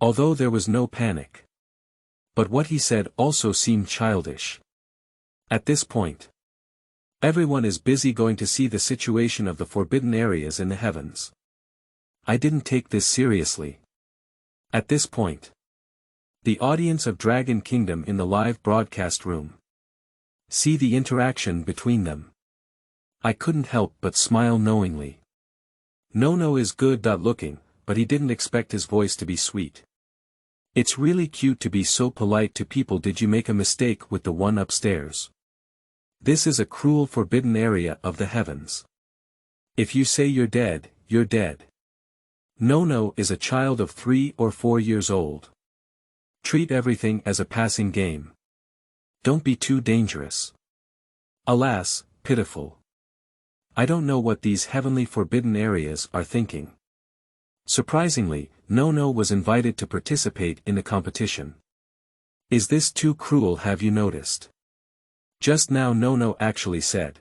Although there was no panic. But what he said also seemed childish. At this point. Everyone is busy going to see the situation of the forbidden areas in the heavens. I didn't take this seriously. At this point. The audience of Dragon Kingdom in the live broadcast room. See the interaction between them. I couldn't help but smile knowingly. Nono is good looking, but he didn't expect his voice to be sweet. It's really cute to be so polite to people. Did you make a mistake with the one upstairs? This is a cruel forbidden area of the heavens. If you say you're dead, you're dead. Nono is a child of 3 or 4 years old. Treat everything as a passing game. Don't be too dangerous. Alas, pitiful. I don't know what these heavenly forbidden areas are thinking. Surprisingly, Nono was invited to participate in the competition. Is this too cruel, have you noticed? Just now Nono actually said.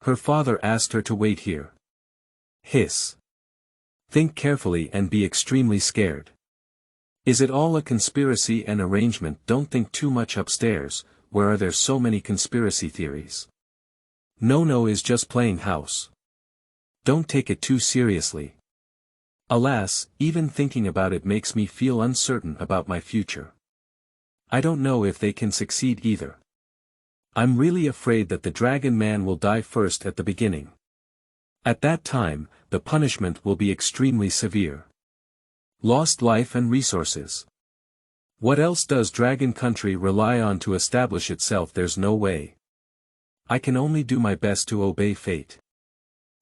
Her father asked her to wait here. Hiss. Think carefully and be extremely scared. Is it all a conspiracy and arrangement? Don't think too much upstairs, where are there so many conspiracy theories? Nono is just playing house. Don't take it too seriously. Alas, even thinking about it makes me feel uncertain about my future. I don't know if they can succeed either. I'm really afraid that the Dragon Man will die first at the beginning. At that time, the punishment will be extremely severe. Lost life and resources. What else does Dragon Country rely on to establish itself? There's no way. I can only do my best to obey fate.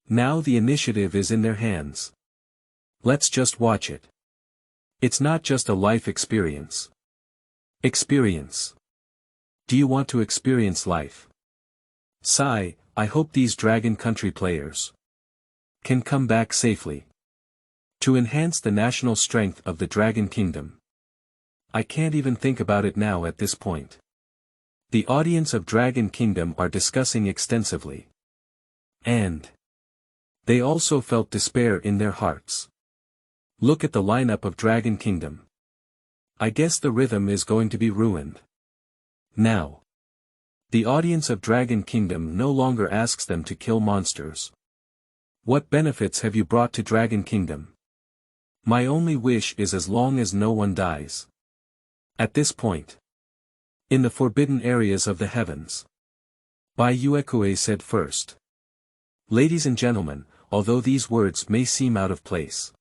Now the initiative is in their hands. Let's just watch it. It's not just a life experience. Experience. Do you want to experience life? Sigh, I hope these Dragon Country players can come back safely. To enhance the national strength of the Dragon Kingdom. I can't even think about it now at this point. The audience of Dragon Kingdom are discussing extensively. And they also felt despair in their hearts. Look at the lineup of Dragon Kingdom. I guess the rhythm is going to be ruined. Now, the audience of Dragon Kingdom no longer asks them to kill monsters. What benefits have you brought to Dragon Kingdom? My only wish is as long as no one dies. At this point, in the forbidden areas of the heavens, Bai Yuekui said first. Ladies and gentlemen, although these words may seem out of place,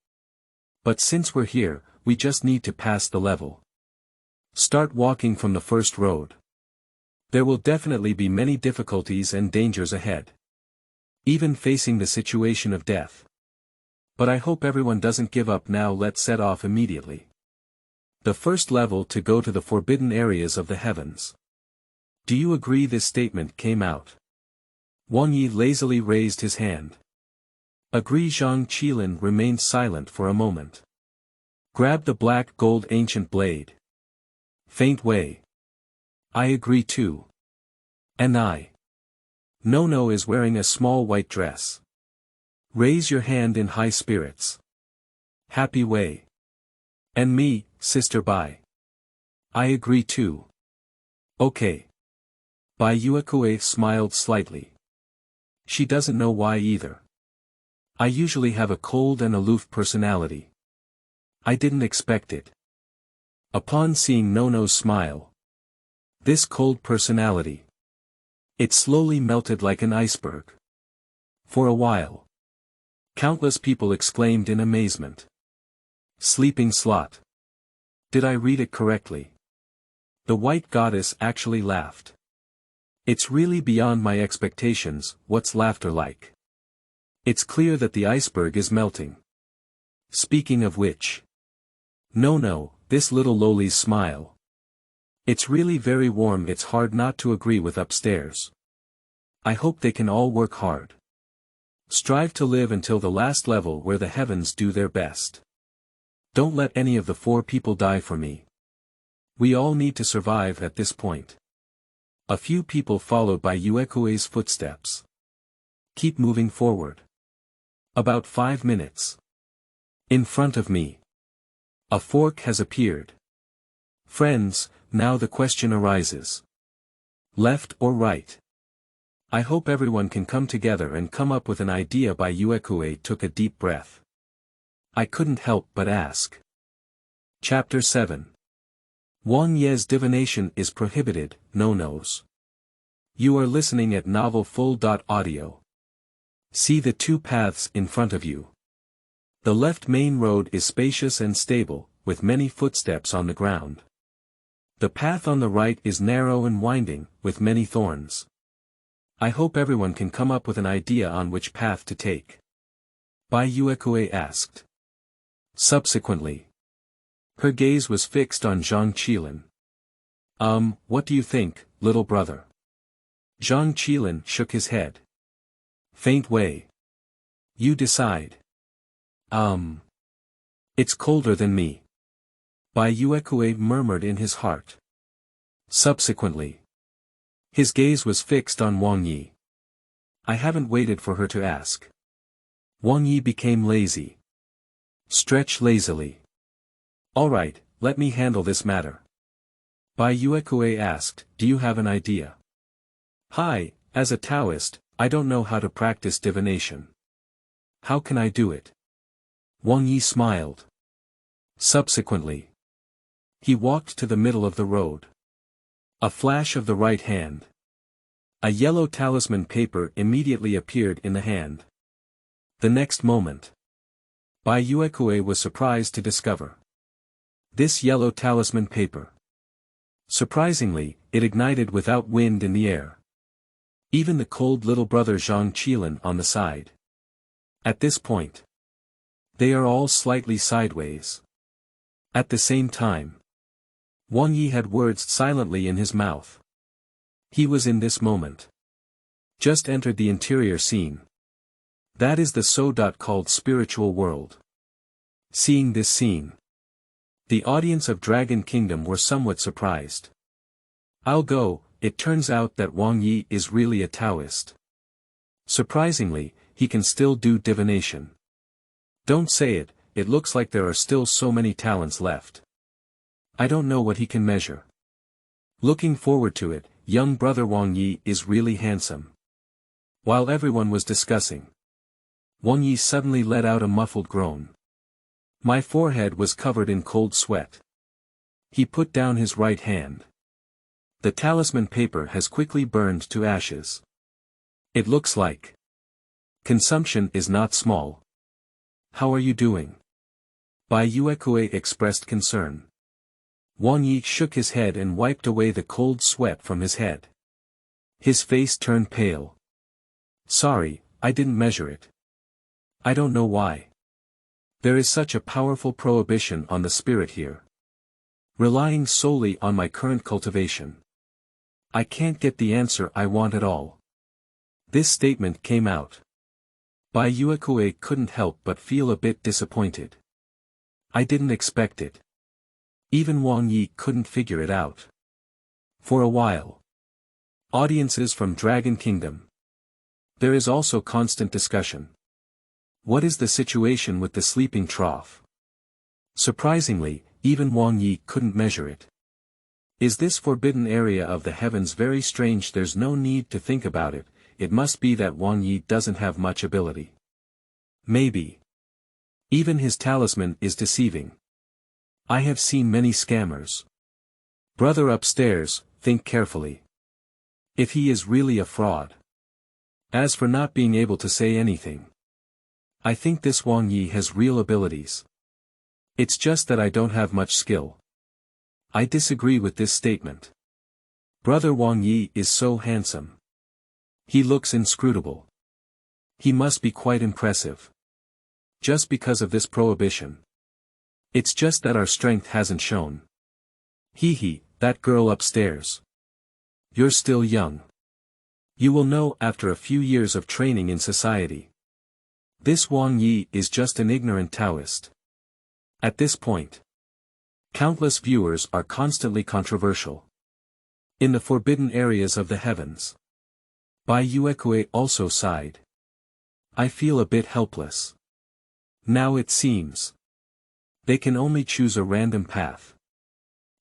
but since we're here, we just need to pass the level. Start walking from the first road. There will definitely be many difficulties and dangers ahead. Even facing the situation of death. But I hope everyone doesn't give up now. Let's set off immediately. The first level to go to the forbidden areas of the heavens. Do you agree? This statement came out. Wang Yi lazily raised his hand. Agree. Zhang Qilin remained silent for a moment. Grab the black gold ancient blade. Faint way. I agree too. And I. Nono is wearing a small white dress. Raise your hand in high spirits. Happy way. And me, Sister Bai. I agree too. Okay. Bai Yuekui smiled slightly. She doesn't know why either. I usually have a cold and aloof personality. I didn't expect it. Upon seeing Nono's smile, this cold personality, it slowly melted like an iceberg. For a while, countless people exclaimed in amazement. Sleeping slot. Did I read it correctly? The white goddess actually laughed. It's really beyond my expectations. What's laughter like? It's clear that the iceberg is melting. Speaking of which. No, this little lowly's smile. It's really very warm. It's hard not to agree with upstairs. I hope they can all work hard. Strive to live until the last level where the heavens do their best. Don't let any of the 4 people die for me. We all need to survive at this point. A few people followed by Yuekui's footsteps. Keep moving forward. About 5 minutes. In front of me. A fork has appeared. Friends, now the question arises. Left or right? I hope everyone can come together and come up with an idea. Bai Yuekui took a deep breath. I couldn't help but ask. Chapter 7. Wang Ye's divination is prohibited. Nonos. You are listening at novel full.audio. See the 2 paths in front of you. The left main road is spacious and stable, with many footsteps on the ground. The path on the right is narrow and winding, with many thorns. I hope everyone can come up with an idea on which path to take. Bai Yuekui asked. Subsequently, her gaze was fixed on Zhang Qilin. What do you think, little brother? Zhang Qilin shook his head. Faint way. You decide. It's colder than me. Bai Yuekui murmured in his heart. Subsequently, His gaze was fixed on Wang Yi. I haven't waited for her to ask. Wang Yi became lazy. Stretch lazily. All right, let me handle this matter. Bai Yuekui asked, do you have an idea? Hi, as a Taoist, I don't know how to practice divination. How can I do it? Wang Yi smiled. Subsequently, he walked to the middle of the road. A flash of the right hand. A yellow talisman paper immediately appeared in the hand. The next moment, Bai Yuekui was surprised to discover this yellow talisman paper. Surprisingly, it ignited without wind in the air. Even the cold little brother Zhang Qilin on the side. At this point, they are all slightly sideways. At the same time, Wang Yi had words silently in his mouth. He was in this moment. Just entered the interior scene. That is the so-called spiritual world. Seeing this scene, the audience of Dragon Kingdom were somewhat surprised. I'll go, it turns out that Wang Yi is really a Taoist. Surprisingly, he can still do divination. Don't say it, it looks like there are still so many talents left. I don't know what he can measure. Looking forward to it, young brother Wang Yi is really handsome. While everyone was discussing, Wang Yi suddenly let out a muffled groan. My forehead was covered in cold sweat. He put down his right hand. The talisman paper has quickly burned to ashes. It looks like consumption is not small. How are you doing? Bai Yuekui expressed concern. Wang Yi shook his head and wiped away the cold sweat from his head. His face turned pale. Sorry, I didn't measure it. I don't know why. There is such a powerful prohibition on the spirit here. Relying solely on my current cultivation, I can't get the answer I want at all. This statement came out. Bai Yuekui couldn't help but feel a bit disappointed. I didn't expect it. Even Wang Yi couldn't figure it out. For a while. Audiences from Dragon Kingdom. There is also constant discussion. What is the situation with the sleeping trough? Surprisingly, even Wang Yi couldn't measure it. Is this forbidden area of the heavens very strange? There's no need to think about it, it must be that Wang Yi doesn't have much ability. Maybe. Even his talisman is deceiving. I have seen many scammers. Brother upstairs, think carefully. If he is really a fraud. As for not being able to say anything, I think this Wang Yi has real abilities. It's just that I don't have much skill. I disagree with this statement. Brother Wang Yi is so handsome. He looks inscrutable. He must be quite impressive. Just because of this prohibition. It's just that our strength hasn't shown. Hee, that girl upstairs. You're still young. You will know after a few years of training in society. This Wang Yi is just an ignorant Taoist. At this point, countless viewers are constantly controversial. In the forbidden areas of the heavens. Bai Yuekui also sighed. I feel a bit helpless. Now it seems. They can only choose a random path.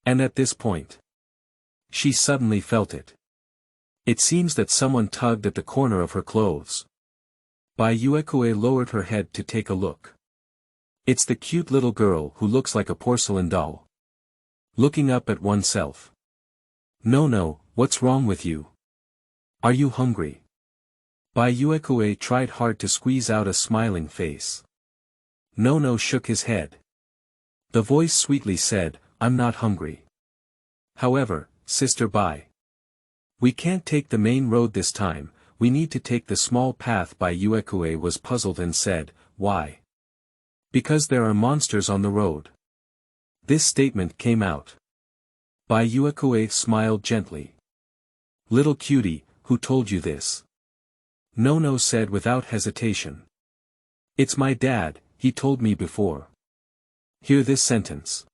And at this point, she suddenly felt it. It seems that someone tugged at the corner of her clothes. Bai Yuekui lowered her head to take a look. It's the cute little girl who looks like a porcelain doll. Looking up at oneself. No, what's wrong with you? Are you hungry? Bai Yuekui tried hard to squeeze out a smiling face. Nono shook his head. The voice sweetly said, I'm not hungry. However, Sister Bai. We can't take the main road this time, we need to take the small path. Bai Yuekui was puzzled and said, why? Because there are monsters on the road. This statement came out. Bai Yuekui smiled gently. Little cutie, who told you this? Nono said without hesitation. It's my dad, he told me before. Hear this sentence.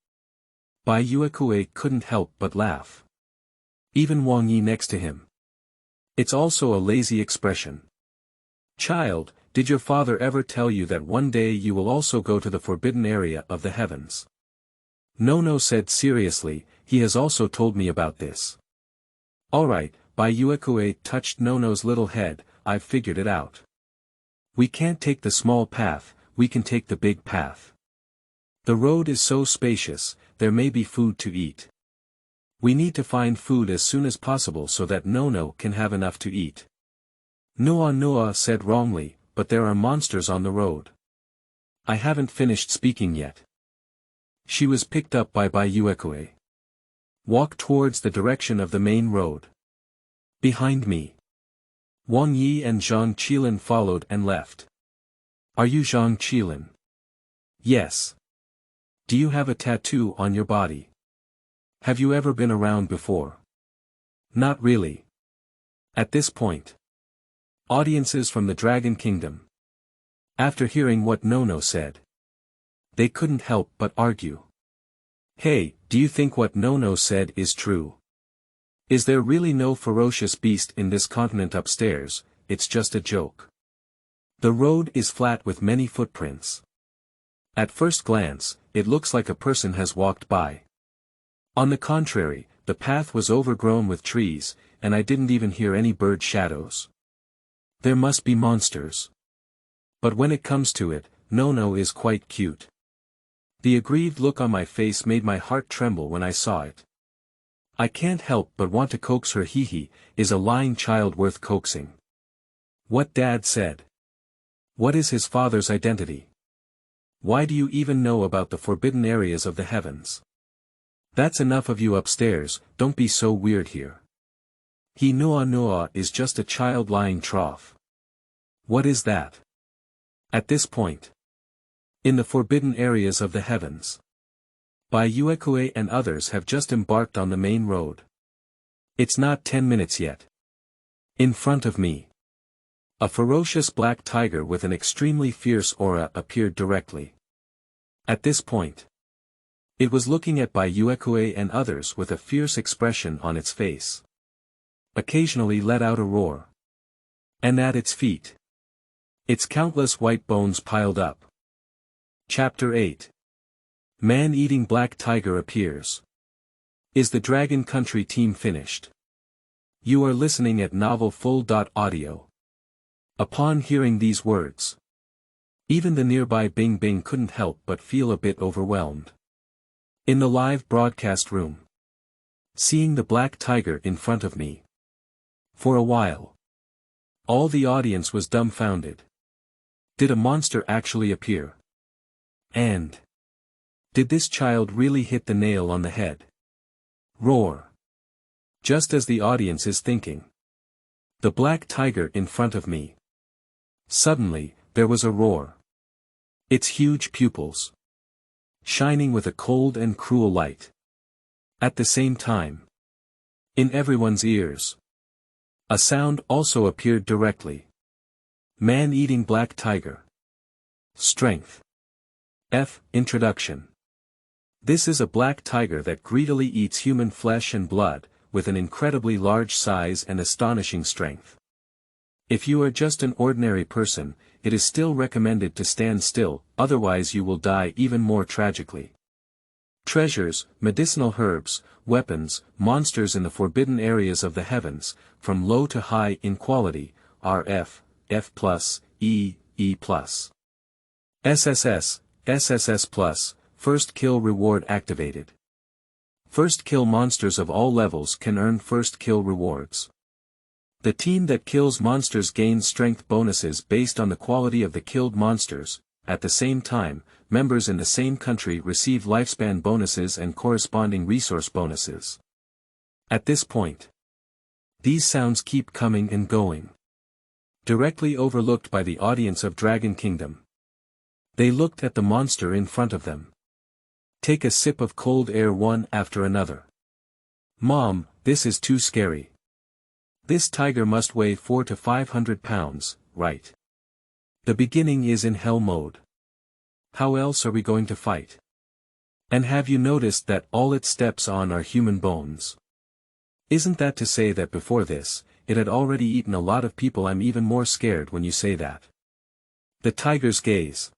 Bai Yuekui couldn't help but laugh. Even Wang Yi next to him It's also a lazy expression. Child, did your father ever tell you that one day you will also go to the forbidden area of the heavens? Nono said seriously, he has also told me about this. Alright, Bai Yuekui touched Nono's little head, I've figured it out. We can't take the small path, we can take the big path. The road is so spacious, there may be food to eat. We need to find food as soon as possible so that Nono can have enough to eat. Noa said wrongly, but there are monsters on the road. I haven't finished speaking yet. She was picked up by Bai Yuekui. Walk towards the direction of the main road. Behind me. Wang Yi and Zhang Qilin followed and left. Are you Zhang Qilin? Yes. Do you have a tattoo on your body? Have you ever been around before? Not really. At this point. Audiences from the Dragon Kingdom. After hearing what Nono said, they couldn't help but argue. Hey, do you think what Nono said is true? Is there really no ferocious beast in this continent upstairs? It's just a joke. The road is flat with many footprints. At first glance, it looks like a person has walked by. On the contrary, the path was overgrown with trees, and I didn't even hear any bird shadows. There must be monsters. But when it comes to it, Nono is quite cute. The aggrieved look on my face made my heart tremble when I saw it. I can't help but want to coax her. Hee, is a lying child worth coaxing? What Dad said. What is his father's identity? Why do you even know about the forbidden areas of the heavens? That's enough of you upstairs, don't be so weird here. Noa is just a child lying trough. What is that? At this point. In the forbidden areas of the heavens. Bai Yuekui and others have just embarked on the main road. It's not 10 minutes yet. In front of me. A ferocious black tiger with an extremely fierce aura appeared directly. At this point. It was looking at Bai Yuekui and others with a fierce expression on its face. Occasionally let out a roar. And at its feet. Its countless white bones piled up. Chapter 8. Man-eating black tiger appears. Is the Dragon Country team finished? You are listening at novel full.audio. Upon hearing these words, even the nearby Bing Bing couldn't help but feel a bit overwhelmed. In the live broadcast room. Seeing the black tiger in front of me. For a while. All the audience was dumbfounded. Did a monster actually appear? And did this child really hit the nail on the head? Roar. Just as the audience is thinking. The black tiger in front of me. Suddenly, there was a roar. Its huge pupils. Shining with a cold and cruel light. At the same time. In everyone's ears. A sound also appeared directly. Man-eating black tiger. Strength. Introduction. This is a black tiger that greedily eats human flesh and blood, with an incredibly large size and astonishing strength. If you are just an ordinary person, it is still recommended to stand still, otherwise you will die even more tragically. Treasures, medicinal herbs, weapons, monsters in the forbidden areas of the heavens, from low to high in quality, are F+, E+. SSS+, first kill reward activated. First kill monsters of all levels can earn first kill rewards. The team that kills monsters gains strength bonuses based on the quality of the killed monsters. At the same time, members in the same country receive lifespan bonuses and corresponding resource bonuses. At this point, these sounds keep coming and going. Directly overlooked by the audience of Dragon Kingdom. They looked at the monster in front of them. Take a sip of cold air one after another. Mom, this is too scary. This tiger must weigh 400 to 500 pounds, right? The beginning is in hell mode. How else are we going to fight? And have you noticed that all it steps on are human bones? Isn't that to say that before this, it had already eaten a lot of people. I'm even more scared when you say that. The tiger's gaze.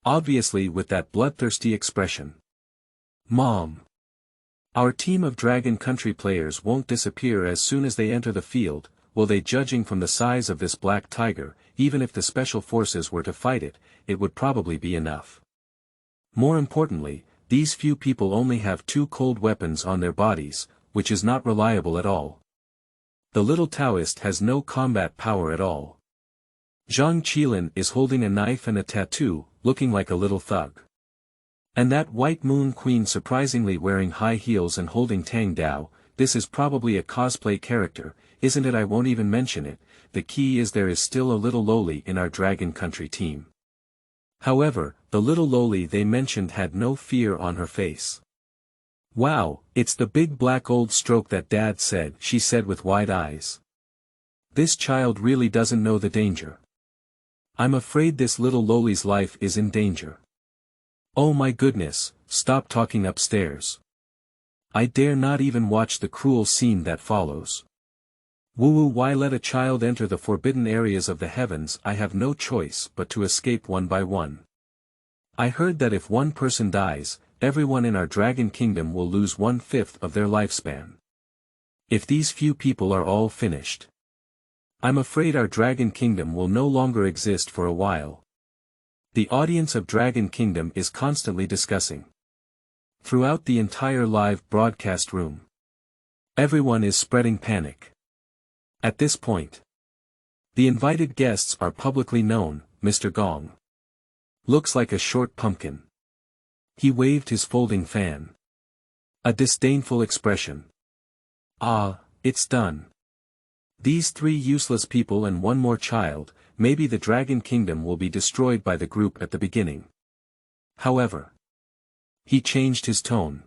Obviously with that bloodthirsty expression. Mom. Our team of Dragon Country players won't disappear as soon as they enter the field, will they? Judging from the size of this black tiger, even if the special forces were to fight it, it would probably be enough. More importantly, these few people only have 2 cold weapons on their bodies, which is not reliable at all. The little Taoist has no combat power at all. Zhang Qilin is holding a knife and a tattoo, looking like a little thug. And that White Moon Queen surprisingly wearing high heels and holding Tang Dao, this is probably a cosplay character, isn't it? I won't even mention it. The key is there is still a little lowly in our Dragon Country team. However, the little lowly they mentioned had no fear on her face. Wow, it's the big black old stroke that Dad said, she said with wide eyes. This child really doesn't know the danger. I'm afraid this little lowly's life is in danger. Oh my goodness, stop talking upstairs. I dare not even watch the cruel scene that follows. Woo-woo, why let a child enter the forbidden areas of the heavens? I have no choice but to escape one by one. I heard that if one person dies, everyone in our Dragon Kingdom will lose 1/5 of their lifespan. If these few people are all finished, I'm afraid our Dragon Kingdom will no longer exist for a while. The audience of Dragon Kingdom is constantly discussing. Throughout the entire live broadcast room, everyone is spreading panic. At this point, the invited guests are publicly known. Mr. Gong looks like a short pumpkin. He waved his folding fan. A disdainful expression. Ah, it's done. These 3 useless people and 1 more child, maybe the Dragon Kingdom will be destroyed by the group at the beginning. However, he changed his tone,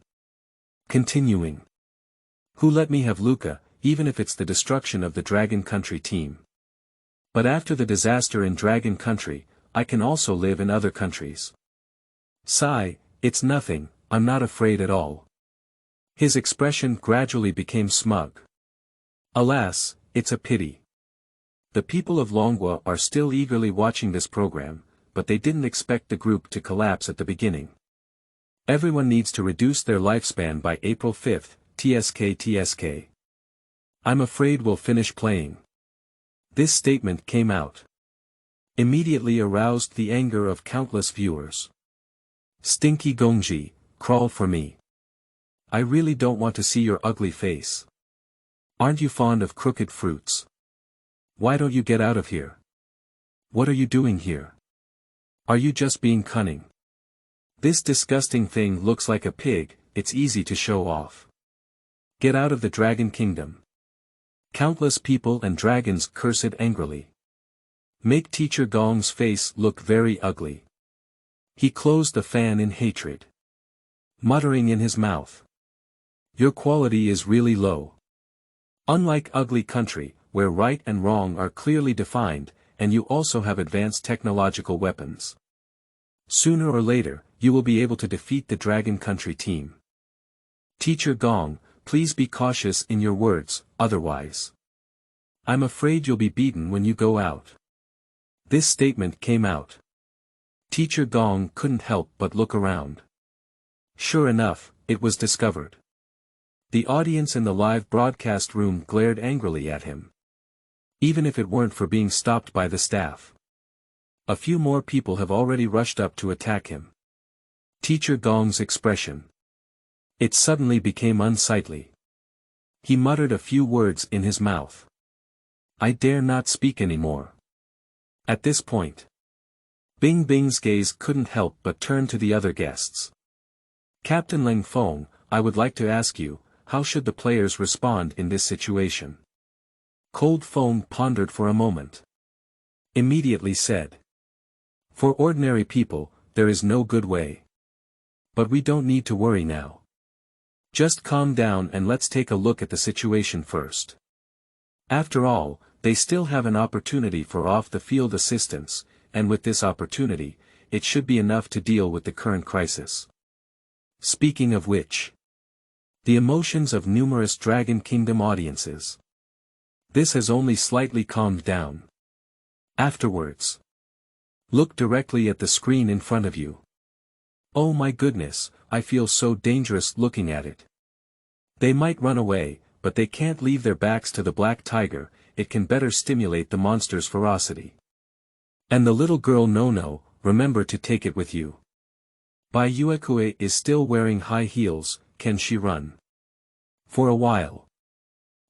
continuing. Who let me have Luca, even if it's the destruction of the Dragon Country team. But after the disaster in Dragon Country, I can also live in other countries. Sigh, it's nothing, I'm not afraid at all. His expression gradually became smug. Alas, it's a pity. The people of Longwa are still eagerly watching this program, but they didn't expect the group to collapse at the beginning. Everyone needs to reduce their lifespan by April 5th, TSK. I'm afraid we'll finish playing. This statement came out. Immediately aroused the anger of countless viewers. Stinky Gongji, crawl for me. I really don't want to see your ugly face. Aren't you fond of crooked fruits? Why don't you get out of here? What are you doing here? Are you just being cunning? This disgusting thing looks like a pig, it's easy to show off. Get out of the Dragon Kingdom. Countless people and dragons cursed angrily. Make Teacher Gong's face look very ugly. He closed the fan in hatred, muttering in his mouth. Your quality is really low. Unlike Ugly Country, where right and wrong are clearly defined, and you also have advanced technological weapons. Sooner or later, you will be able to defeat the Dragon Country team. Teacher Gong, please be cautious in your words, otherwise I'm afraid you'll be beaten when you go out. This statement came out. Teacher Gong couldn't help but look around. Sure enough, it was discovered. The audience in the live broadcast room glared angrily at him. Even if it weren't for being stopped by the staff. A few more people have already rushed up to attack him. Teacher Gong's expression. It suddenly became unsightly. He muttered a few words in his mouth. I dare not speak anymore. At this point, Bing Bing's gaze couldn't help but turn to the other guests. Captain Leng Feng, I would like to ask you, how should the players respond in this situation? Cold Feng pondered for a moment. Immediately said. For ordinary people, there is no good way. But we don't need to worry now. Just calm down and let's take a look at the situation first. After all, they still have an opportunity for off-the-field assistance, and with this opportunity, it should be enough to deal with the current crisis. Speaking of which, the emotions of numerous Dragon Kingdom audiences. This has only slightly calmed down. Afterwards, look directly at the screen in front of you. Oh my goodness, I feel so dangerous looking at it. They might run away, but they can't leave their backs to the black tiger, it can better stimulate the monster's ferocity. And the little girl Nono, remember to take it with you. Bai Yuekui is still wearing high heels, can she run? For a while.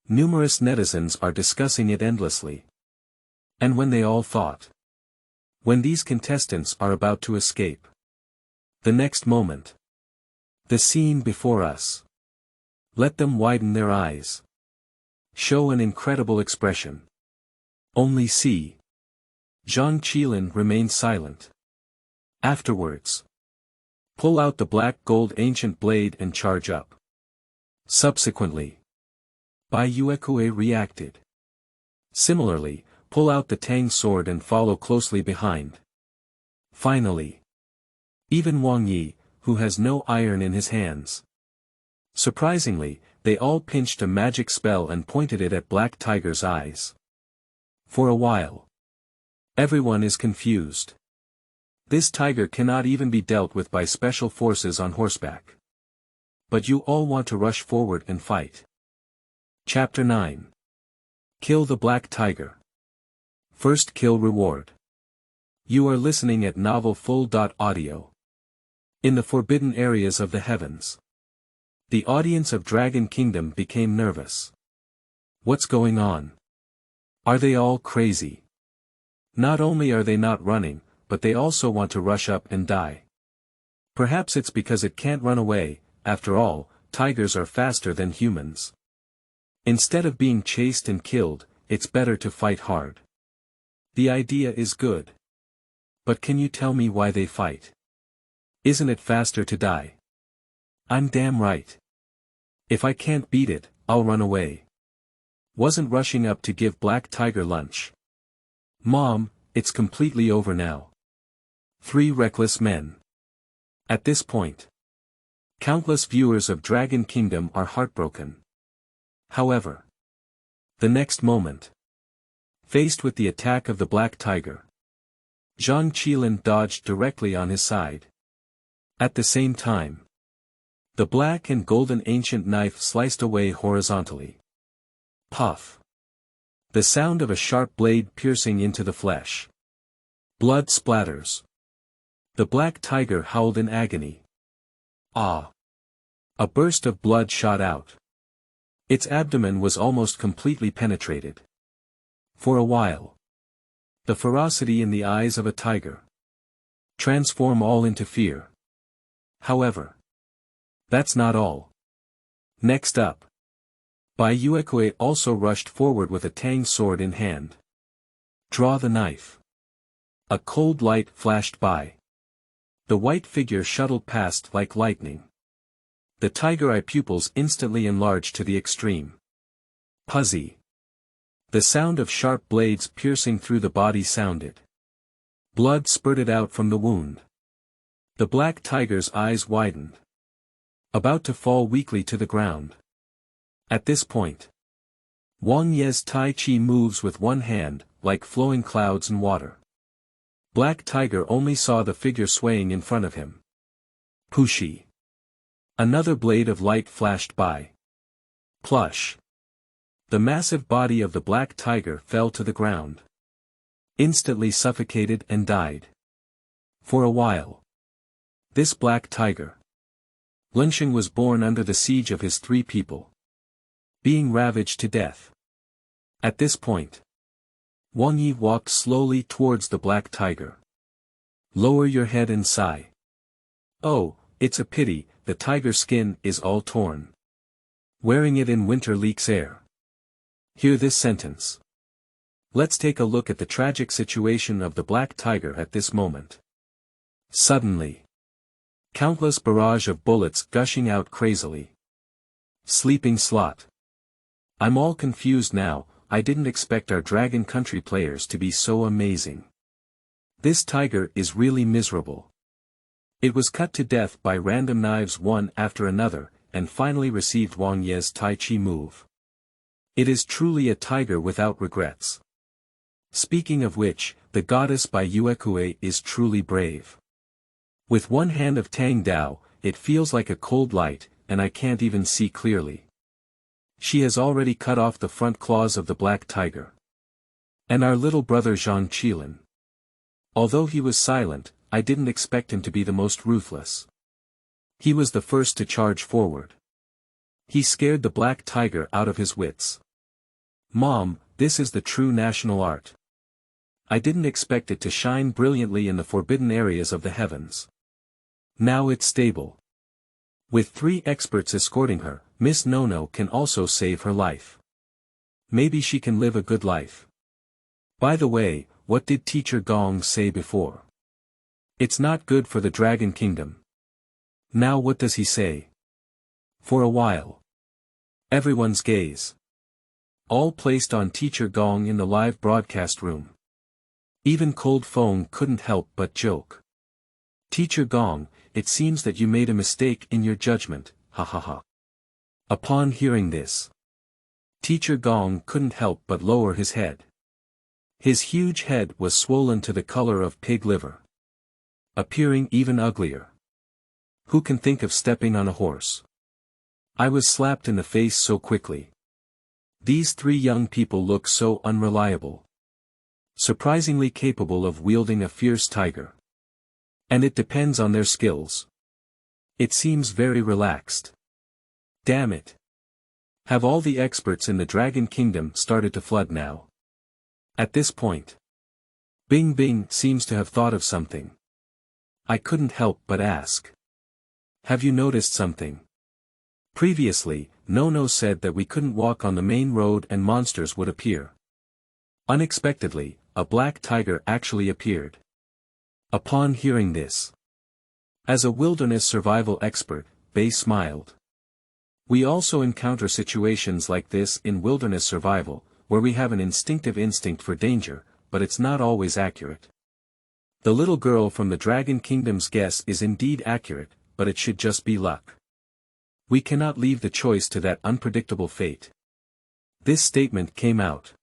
Numerous netizens are discussing it endlessly. And when they all thought. When these contestants are about to escape. The next moment. The scene before us. Let them widen their eyes. Show an incredible expression. Only see. Zhang Qilin remained silent. Afterwards. Pull out the black gold ancient blade and charge up. Subsequently. Bai Yuekui reacted. Similarly, pull out the Tang sword and follow closely behind. Finally. Even Wang Yi, who has no iron in his hands. Surprisingly, they all pinched a magic spell and pointed it at Black Tiger's eyes. For a while. Everyone is confused. This tiger cannot even be dealt with by special forces on horseback. But you all want to rush forward and fight. Chapter 9. Kill the Black Tiger. First kill reward. You are listening at Novel Full.Audio. In the forbidden areas of the heavens. The audience of Dragon Kingdom became nervous. What's going on? Are they all crazy? Not only are they not running, but they also want to rush up and die. Perhaps it's because it can't run away, after all, tigers are faster than humans. Instead of being chased and killed, it's better to fight hard. The idea is good. But can you tell me why they fight? Isn't it faster to die? I'm damn right. If I can't beat it, I'll run away. Wasn't rushing up to give Black Tiger lunch. Mom, it's completely over now. 3 reckless men. At this point, countless viewers of Dragon Kingdom are heartbroken. However, the next moment, faced with the attack of the Black Tiger, Zhang Qilin dodged directly on his side. At the same time, the black and golden ancient knife sliced away horizontally. Puff. The sound of a sharp blade piercing into the flesh. Blood splatters. The black tiger howled in agony. Ah! A burst of blood shot out. Its abdomen was almost completely penetrated. For a while. The ferocity in the eyes of a tiger. Transform all into fear. However. That's not all. Next up. Bai Yuekui also rushed forward with a Tang sword in hand. Draw the knife. A cold light flashed by. The white figure shuttled past like lightning. The tiger-eye pupils instantly enlarged to the extreme. Puzzy. The sound of sharp blades piercing through the body sounded. Blood spurted out from the wound. The black tiger's eyes widened. About to fall weakly to the ground. At this point, Wang Ye's Tai Chi moves with one hand, like flowing clouds and water. Black Tiger only saw the figure swaying in front of him. Pushi. Another blade of light flashed by. Plush. The massive body of the Black Tiger fell to the ground. Instantly suffocated and died. For a while. This Black Tiger. Lunsheng was born under the siege of his 3 people. Being ravaged to death. At this point. Wang Yi walked slowly towards the Black Tiger. Lower your head and sigh. Oh, it's a pity, the tiger's skin is all torn. Wearing it in winter leaks air. Hear this sentence. Let's take a look at the tragic situation of the Black Tiger at this moment. Suddenly. Countless barrage of bullets gushing out crazily. Sleeping slot. I'm all confused now, I didn't expect our Dragon Country players to be so amazing. This tiger is really miserable. It was cut to death by random knives one after another, and finally received Wang Ye's Tai Chi move. It is truly a tiger without regrets. Speaking of which, the goddess Bai Yuekui is truly brave. With one hand of Tang Dao, it feels like a cold light, and I can't even see clearly. She has already cut off the front claws of the black tiger. And our little brother Zhang Qilin. Although he was silent, I didn't expect him to be the most ruthless. He was the first to charge forward. He scared the black tiger out of his wits. Mom, this is the true national art. I didn't expect it to shine brilliantly in the forbidden areas of the heavens. Now it's stable. With 3 experts escorting her, Miss Nono can also save her life. Maybe she can live a good life. By the way, what did Teacher Gong say before? It's not good for the Dragon Kingdom. Now what does he say? For a while. Everyone's gaze. All placed on Teacher Gong in the live broadcast room. Even Cold Fong couldn't help but joke. Teacher Gong, it seems that you made a mistake in your judgment, ha ha ha. Upon hearing this, Teacher Gong couldn't help but lower his head. His huge head was swollen to the color of pig liver. Appearing even uglier. Who can think of stepping on a horse? I was slapped in the face so quickly. These 3 young people look so unreliable. Surprisingly capable of wielding a fierce tiger. And it depends on their skills. It seems very relaxed. Damn it. Have all the experts in the Dragon Kingdom started to flood now? At this point, Bing Bing seems to have thought of something. I couldn't help but ask. Have you noticed something? Previously, Nono said that we couldn't walk on the main road and monsters would appear. Unexpectedly, a black tiger actually appeared. Upon hearing this, as a wilderness survival expert, Bai smiled. We also encounter situations like this in wilderness survival, where we have an instinctive instinct for danger, but it's not always accurate. The little girl from the Dragon Kingdom's guess is indeed accurate, but it should just be luck. We cannot leave the choice to that unpredictable fate. This statement came out.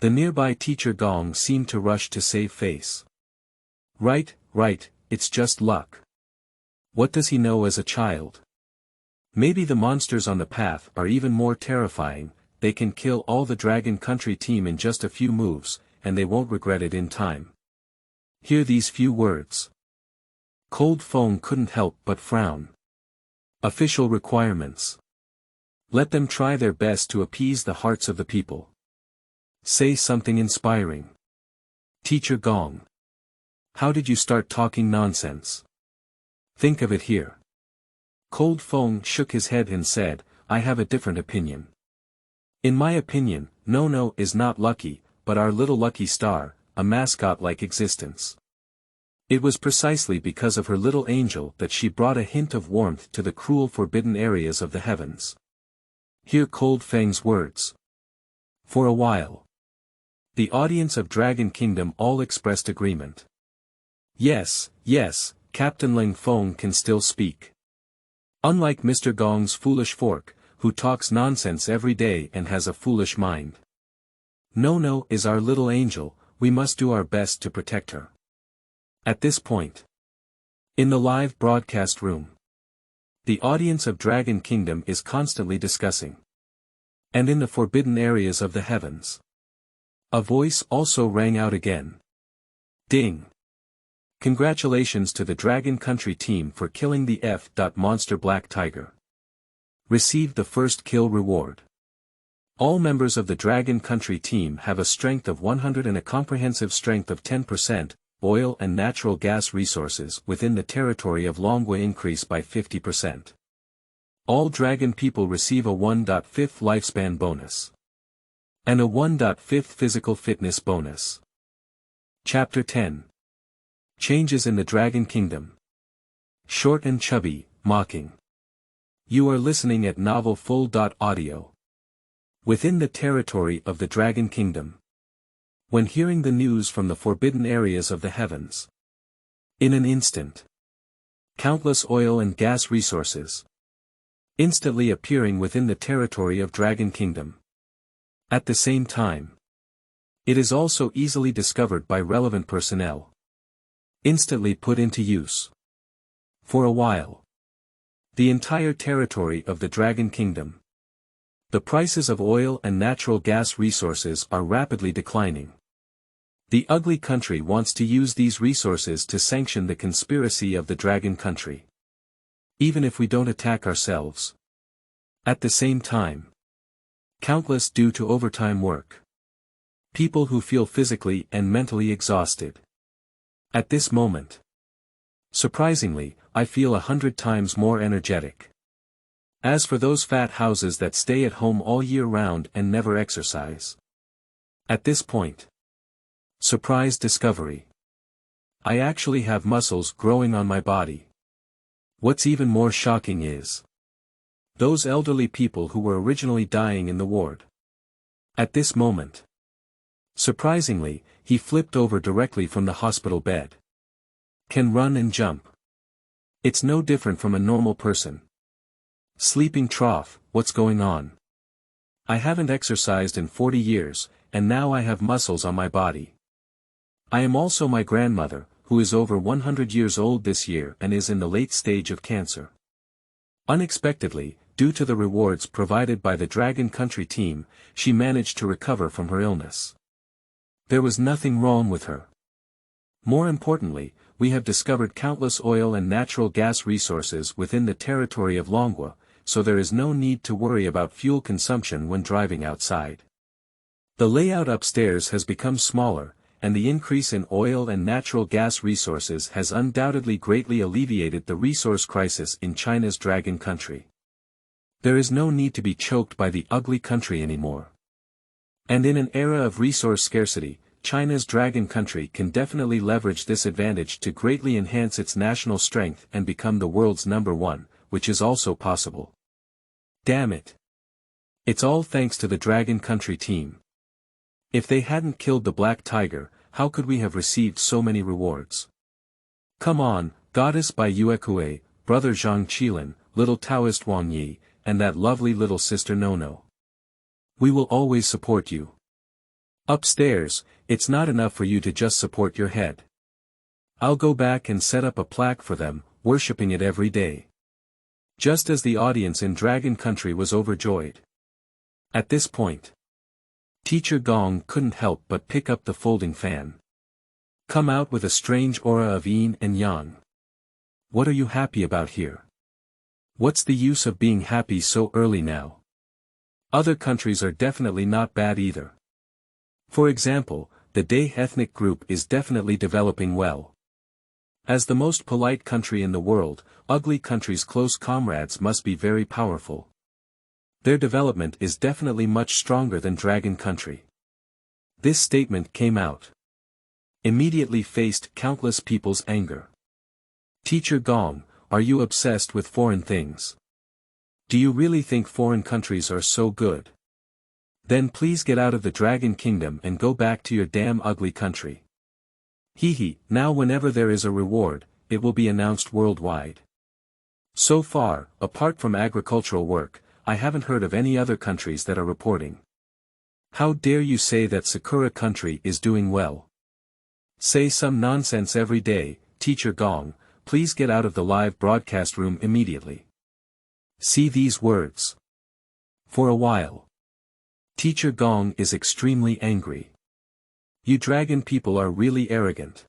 The nearby Teacher Gong seemed to rush to save face. Right, it's just luck. What does he know as a child? Maybe the monsters on the path are even more terrifying, they can kill all the Dragon Country team in just a few moves, and they won't regret it in time. Hear these few words. Cold Fong couldn't help but frown. Official requirements. Let them try their best to appease the hearts of the people. Say something inspiring. Teacher Gong. How did you start talking nonsense? Think of it here. Cold Fong shook his head and said, I have a different opinion. In my opinion, Nono is not lucky, but our little lucky star, a mascot-like existence. It was precisely because of her little angel that she brought a hint of warmth to the cruel forbidden areas of the heavens. Hear Cold Fang's words. For a while, the audience of Dragon Kingdom all expressed agreement. Yes, Captain Ling Fong can still speak. Unlike Mr. Gong's foolish fork, who talks nonsense every day and has a foolish mind. Nono is our little angel, we must do our best to protect her. At this point, in the live broadcast room, the audience of Dragon Kingdom is constantly discussing. And in the forbidden areas of the heavens, a voice also rang out again. Ding! Congratulations to the Dragon Country team for killing the F.monster black tiger. Received the first kill reward. All members of the Dragon Country team have a strength of 100 and a comprehensive strength of 10%, oil and natural gas resources within the territory of wrong.When increase by 50%. All dragon people receive a 1.5 lifespan bonus. And a 1.5 physical fitness bonus. Chapter 10. Changes in the Dragon Kingdom. Short and chubby, mocking. You are listening at Novel Full.audio. Within the territory of the Dragon Kingdom. When hearing the news from the forbidden areas of the heavens. In an instant. Countless oil and gas resources. Instantly appearing within the territory of Dragon Kingdom. At the same time, it is also easily discovered by relevant personnel. Instantly put into use. For a while. The entire territory of the Dragon Kingdom. The prices of oil and natural gas resources are rapidly declining. The ugly country wants to use these resources to sanction the conspiracy of the Dragon Country. Even if we don't attack ourselves. At the same time. Countless due to overtime work. People who feel physically and mentally exhausted. At this moment. Surprisingly, I feel 100 times more energetic. As for those fat houses that stay at home all year round and never exercise. At this point. Surprise discovery. I actually have muscles growing on my body. What's even more shocking is those elderly people who were originally dying in the ward. At this moment. Surprisingly, he flipped over directly from the hospital bed. Can run and jump. It's no different from a normal person. Sleeping trough, what's going on? I haven't exercised in 40 years, and now I have muscles on my body. I am also my grandmother, who is over 100 years old this year and is in the late stage of cancer. Unexpectedly, due to the rewards provided by the Dragon Country team, she managed to recover from her illness. There was nothing wrong with her. More importantly, we have discovered countless oil and natural gas resources within the territory of Longwa, so there is no need to worry about fuel consumption when driving outside. The layout upstairs has become smaller, and the increase in oil and natural gas resources has undoubtedly greatly alleviated the resource crisis in China's Dragon Country. There is no need to be choked by the ugly country anymore. And in an era of resource scarcity, China's Dragon Country can definitely leverage this advantage to greatly enhance its national strength and become the world's #1, which is also possible. Damn it. It's all thanks to the Dragon Country team. If they hadn't killed the Black Tiger, how could we have received so many rewards? Come on, Goddess Bai Yuekui, Brother Zhang Qilin, little Taoist Wang Yi, and that lovely little sister Nono. We will always support you. Upstairs, it's not enough for you to just support your head. I'll go back and set up a plaque for them, worshipping it every day. Just as the audience in Dragon Country was overjoyed. At this point, Teacher Gong couldn't help but pick up the folding fan. Come out with a strange aura of yin and yang. What are you happy about here? What's the use of being happy so early now? Other countries are definitely not bad either. For example, the Dai ethnic group is definitely developing well. As the most polite country in the world, ugly country's close comrades must be very powerful. Their development is definitely much stronger than Dragon Country. This statement came out. Immediately faced countless people's anger. Teacher Gong, are you obsessed with foreign things? Do you really think foreign countries are so good? Then please get out of the Dragon Kingdom and go back to your damn ugly country. Hehe, now whenever there is a reward, it will be announced worldwide. So far, apart from agricultural work, I haven't heard of any other countries that are reporting. How dare you say that Sakura country is doing well? Say some nonsense every day, Teacher Gong, please get out of the live broadcast room immediately. See these words. For a while. Teacher Gong is extremely angry. You dragon people are really arrogant.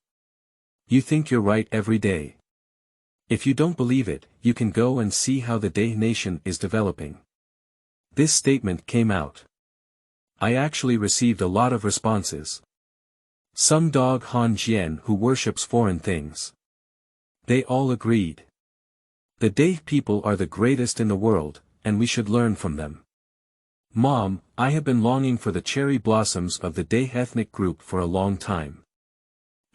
You think you're right every day. If you don't believe it, you can go and see how the Dai nation is developing. This statement came out. I actually received a lot of responses. Some dog Han Jian who worships foreign things. They all agreed. The Dai people are the greatest in the world, and we should learn from them. Mom, I have been longing for the cherry blossoms of the Dai ethnic group for a long time.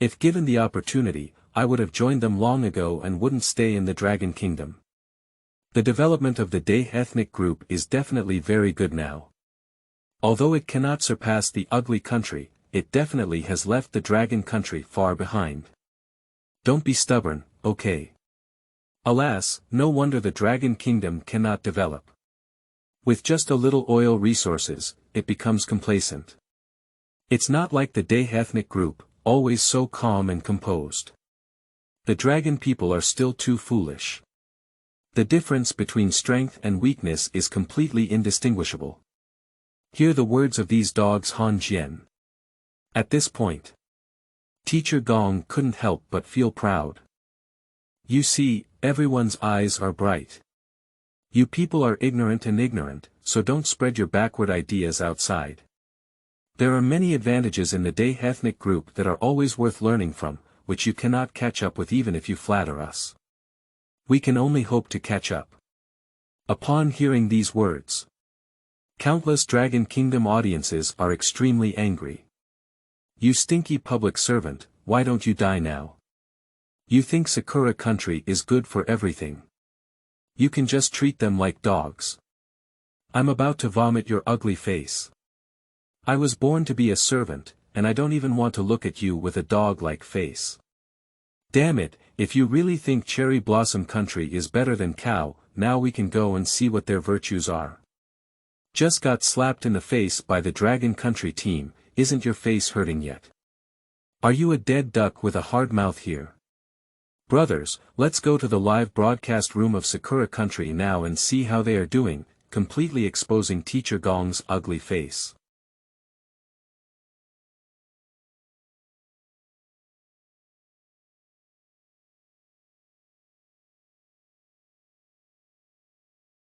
If given the opportunity, I would have joined them long ago and wouldn't stay in the Dragon Kingdom. The development of the Dai ethnic group is definitely very good now. Although it cannot surpass the ugly country, it definitely has left the Dragon Country far behind. Don't be stubborn, okay? Alas, no wonder the Dragon Kingdom cannot develop. With just a little oil resources, it becomes complacent. It's not like the De ethnic group, always so calm and composed. The dragon people are still too foolish. The difference between strength and weakness is completely indistinguishable. Hear the words of these dogs Han Jian. At this point, Teacher Gong couldn't help but feel proud. You see, everyone's eyes are bright. You people are ignorant, so don't spread your backward ideas outside. There are many advantages in the De ethnic group that are always worth learning from, which you cannot catch up with even if you flatter us. We can only hope to catch up. Upon hearing these words, countless Dragon Kingdom audiences are extremely angry. You stinky public servant, why don't you die now? You think Sakura country is good for everything. You can just treat them like dogs. I'm about to vomit your ugly face. I was born to be a servant, and I don't even want to look at you with a dog-like face. Damn it, if you really think Cherry Blossom Country is better than cow, now we can go and see what their virtues are. Just got slapped in the face by the Dragon Country team, isn't your face hurting yet? Are you a dead duck with a hard mouth here? Brothers, let's go to the live broadcast room of Sakura Country now and see how they are doing, completely exposing Teacher Gong's ugly face.